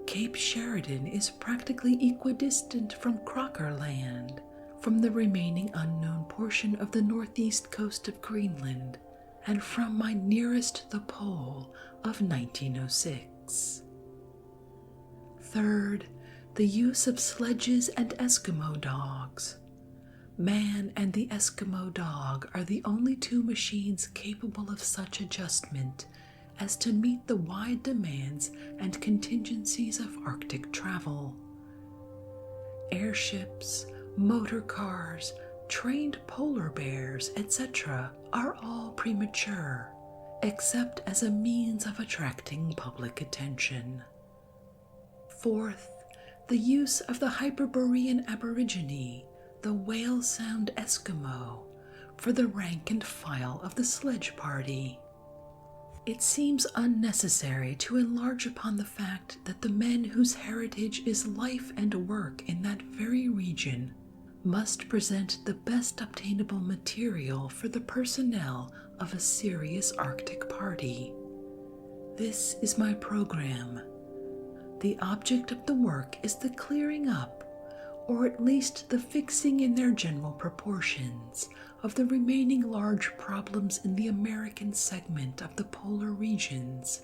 Cape Sheridan is practically equidistant from Crocker Land, from the remaining unknown portion of the northeast coast of Greenland, and from my nearest the pole of 1906. Third, the use of sledges and Eskimo dogs. Man and the Eskimo dog are the only two machines capable of such adjustment as to meet the wide demands and contingencies of Arctic travel. Airships, motor cars, trained polar bears, etc. are all premature, except as a means of attracting public attention. Fourth, the use of the Hyperborean Aborigine, the Whale Sound Eskimo, for the rank and file of the sledge party. It seems unnecessary to enlarge upon the fact that the men whose heritage is life and work in that very region must present the best obtainable material for the personnel of a serious Arctic party. This is my program, The object of the work is the clearing up, or at least the fixing in their general proportions, of the remaining large problems in the American segment of the polar regions,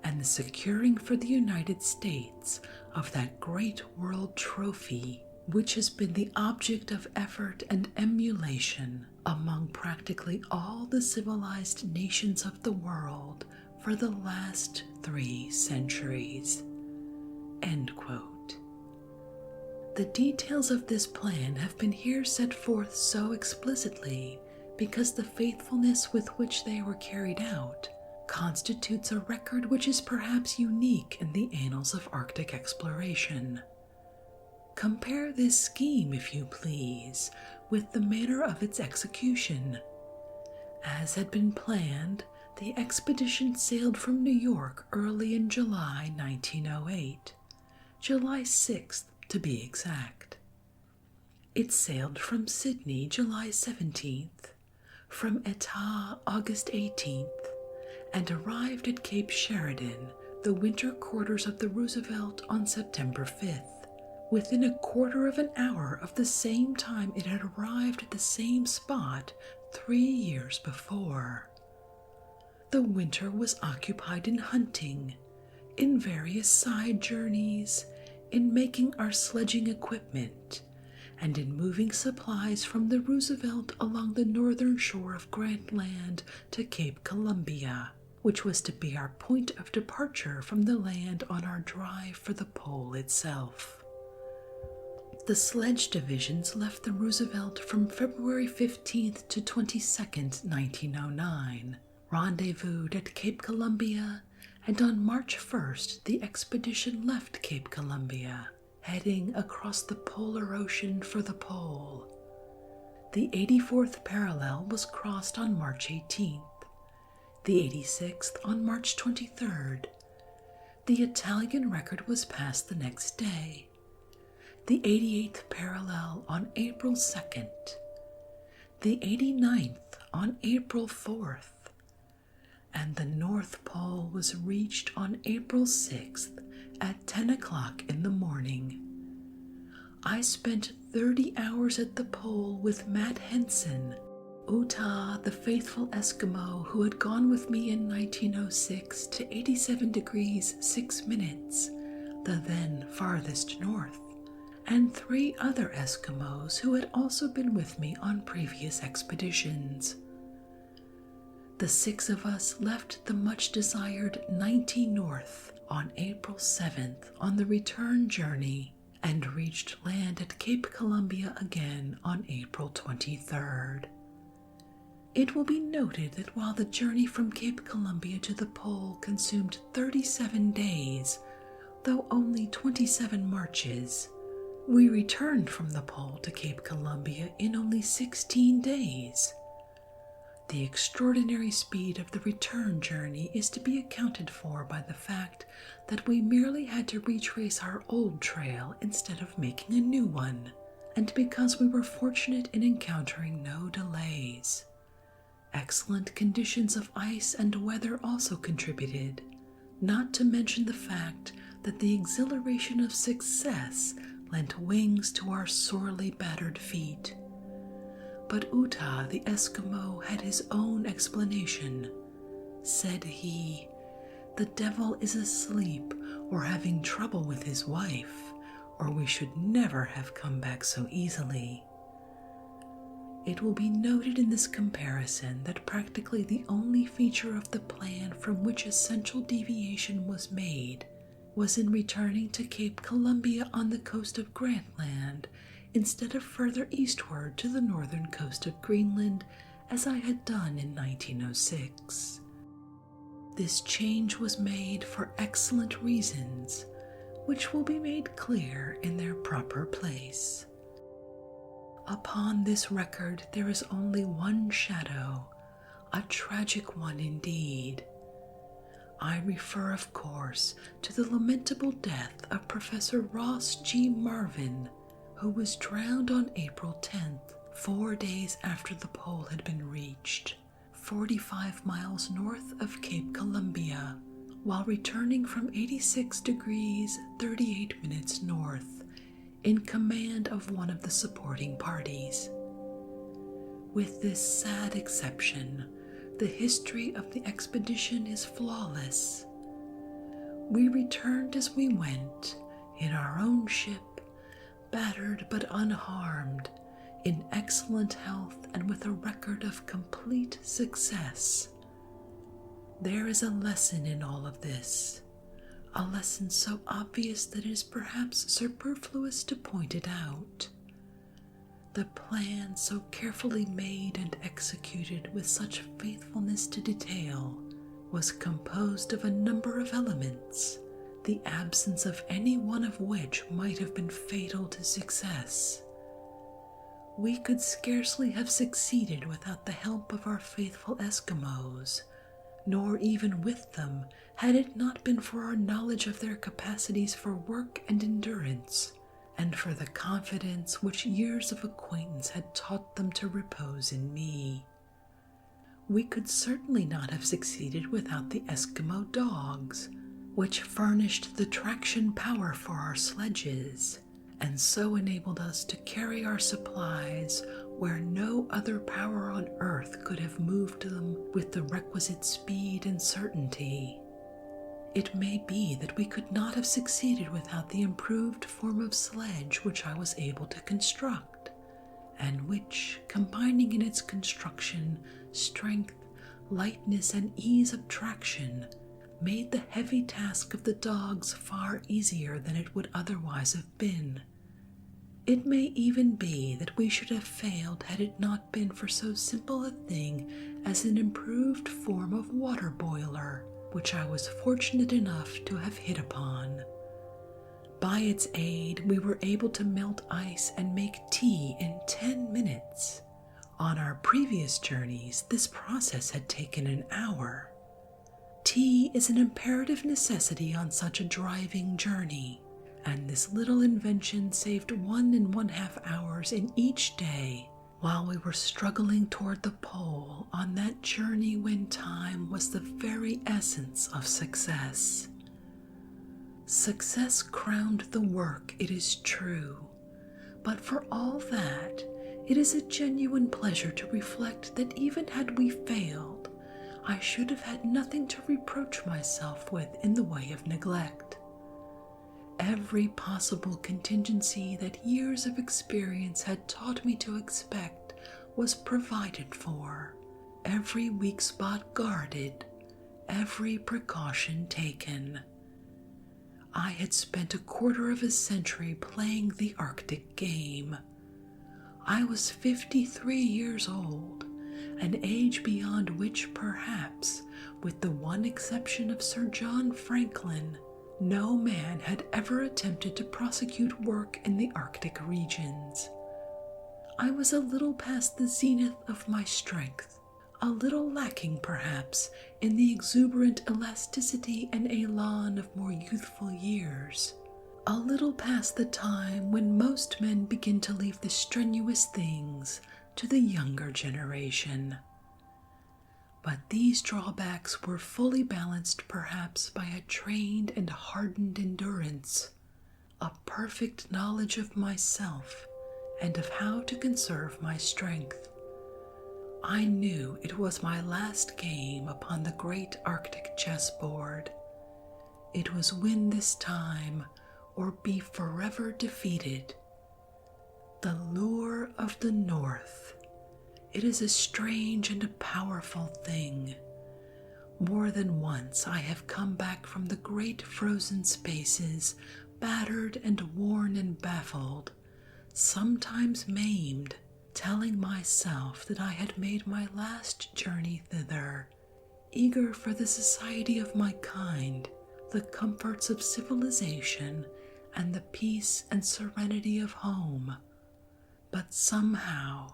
and the securing for the United States of that great world trophy which has been the object of effort and emulation among practically all the civilized nations of the world for the last 3 centuries. End quote. The details of this plan have been here set forth so explicitly because the faithfulness with which they were carried out constitutes a record which is perhaps unique in the annals of Arctic exploration. Compare this scheme, if you please, with the manner of its execution. As had been planned, the expedition sailed from New York early in July 1908, July 6th to be exact. It sailed from Sydney July 17th, from Etah August 18th, and arrived at Cape Sheridan, the winter quarters of the Roosevelt, on September 5th, within a quarter of an hour of the same time it had arrived at the same spot 3 years before. The winter was occupied in hunting, in various side journeys, in making our sledging equipment, and in moving supplies from the Roosevelt along the northern shore of Grant Land to Cape Columbia, which was to be our point of departure from the land on our drive for the pole itself. The sledge divisions left the Roosevelt from February 15th to 22nd, 1909, rendezvoused at Cape Columbia, and on March 1st the expedition left Cape Columbia, heading across the polar ocean for the pole. The 84th parallel was crossed on March 18th, the 86th on March 23rd. The Italian record was passed the next day, the 88th parallel on April 2nd, the 89th on April 4th, and the North Pole was reached on April 6th at 10 o'clock in the morning. I spent 30 hours at the pole with Matt Henson, Utah, the faithful Eskimo who had gone with me in 1906 to 87 degrees 6 minutes, the then farthest north, and 3 other Eskimos who had also been with me on previous expeditions. The 6 of us left the much-desired 90 North on April 7th on the return journey and reached land at Cape Columbia again on April 23rd. It will be noted that while the journey from Cape Columbia to the pole consumed 37 days, though only 27 marches, we returned from the pole to Cape Columbia in only 16 days. The extraordinary speed of the return journey is to be accounted for by the fact that we merely had to retrace our old trail instead of making a new one, and because we were fortunate in encountering no delays. Excellent conditions of ice and weather also contributed, not to mention the fact that the exhilaration of success lent wings to our sorely battered feet. But Utah the Eskimo had his own explanation. Said he, "The devil is asleep or having trouble with his wife, or we should never have come back so easily." It will be noted in this comparison that practically the only feature of the plan from which essential deviation was made was in returning to Cape Columbia on the coast of Grant Land instead of further eastward to the northern coast of Greenland as I had done in 1906. This change was made for excellent reasons, which will be made clear in their proper place. Upon this record there is only one shadow, a tragic one indeed. I refer, of course, to the lamentable death of Professor Ross G. Marvin, who was drowned on April 10th, 4 days after the pole had been reached, 45 miles north of Cape Columbia, while returning from 86 degrees 38 minutes north in command of one of the supporting parties. With this sad exception, the history of the expedition is flawless. We returned as we went, in our own ship, battered but unharmed, in excellent health and with a record of complete success. There is a lesson in all of this, a lesson so obvious that it is perhaps superfluous to point it out. The plan so carefully made and executed with such faithfulness to detail was composed of a number of elements, the absence of any one of which might have been fatal to success. We could scarcely have succeeded without the help of our faithful Eskimos, nor even with them had it not been for our knowledge of their capacities for work and endurance, and for the confidence which years of acquaintance had taught them to repose in me. We could certainly not have succeeded without the Eskimo dogs, which furnished the traction power for our sledges, and so enabled us to carry our supplies where no other power on earth could have moved them with the requisite speed and certainty. It may be that we could not have succeeded without the improved form of sledge which I was able to construct, and which, combining in its construction strength, lightness, and ease of traction, made the heavy task of the dogs far easier than it would otherwise have been. It may even be that we should have failed had it not been for so simple a thing as an improved form of water boiler, which I was fortunate enough to have hit upon. By its aid, we were able to melt ice and make tea in 10 minutes. On our previous journeys, this process had taken an hour. Tea is an imperative necessity on such a driving journey, and this little invention saved 1½ hours in each day while we were struggling toward the pole on that journey when time was the very essence of success. Success crowned the work, it is true, but for all that, it is a genuine pleasure to reflect that even had we failed, I should have had nothing to reproach myself with in the way of neglect. Every possible contingency that years of experience had taught me to expect was provided for, every weak spot guarded, every precaution taken. I had spent a quarter of a century playing the Arctic game. I was 53 years old, an age beyond which perhaps, with the one exception of Sir John Franklin, no man had ever attempted to prosecute work in the Arctic regions. I was a little past the zenith of my strength, a little lacking perhaps in the exuberant elasticity and elan of more youthful years, a little past the time when most men begin to leave the strenuous things to the younger generation. But these drawbacks were fully balanced perhaps by a trained and hardened endurance, a perfect knowledge of myself and of how to conserve my strength. I knew it was my last game upon the great Arctic chessboard. It was win this time or be forever defeated. The lure of the North. It is a strange and a powerful thing. More than once I have come back from the great frozen spaces, battered and worn and baffled, sometimes maimed, telling myself that I had made my last journey thither, eager for the society of my kind, the comforts of civilization, and the peace and serenity of home. But somehow,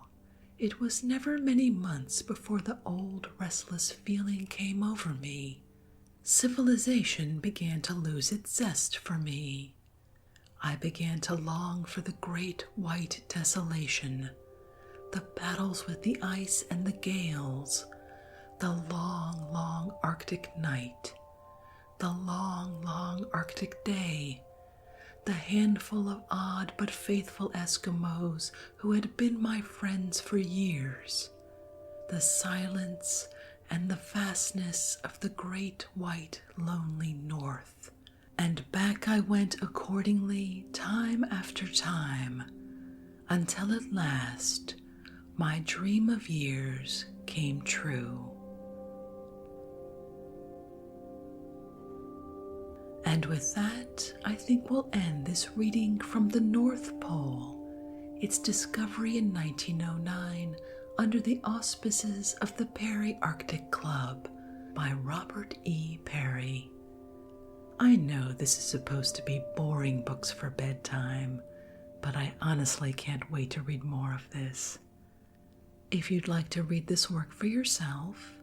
it was never many months before the old restless feeling came over me. Civilization began to lose its zest for me. I began to long for the great white desolation, the battles with the ice and the gales, the long, long Arctic night, the long, long Arctic day, the handful of odd but faithful Eskimos who had been my friends for years, the silence and the vastness of the great white lonely north. And back I went accordingly, time after time, until at last my dream of years came true. And with that, I think we'll end this reading from the North Pole, its discovery in 1909 under the auspices of the Peary Arctic Club by Robert E. Peary. I know this is supposed to be boring books for bedtime, but I honestly can't wait to read more of this. If you'd like to read this work for yourself,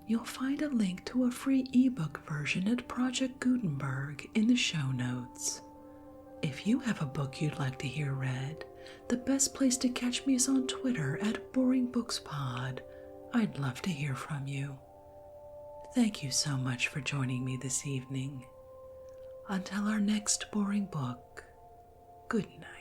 you'll find a link to a free ebook version at Project Gutenberg in the show notes. If you have a book you'd like to hear read, the best place to catch me is on Twitter at BoringBooksPod. I'd love to hear from you. Thank you so much for joining me this evening. Until our next boring book, good night.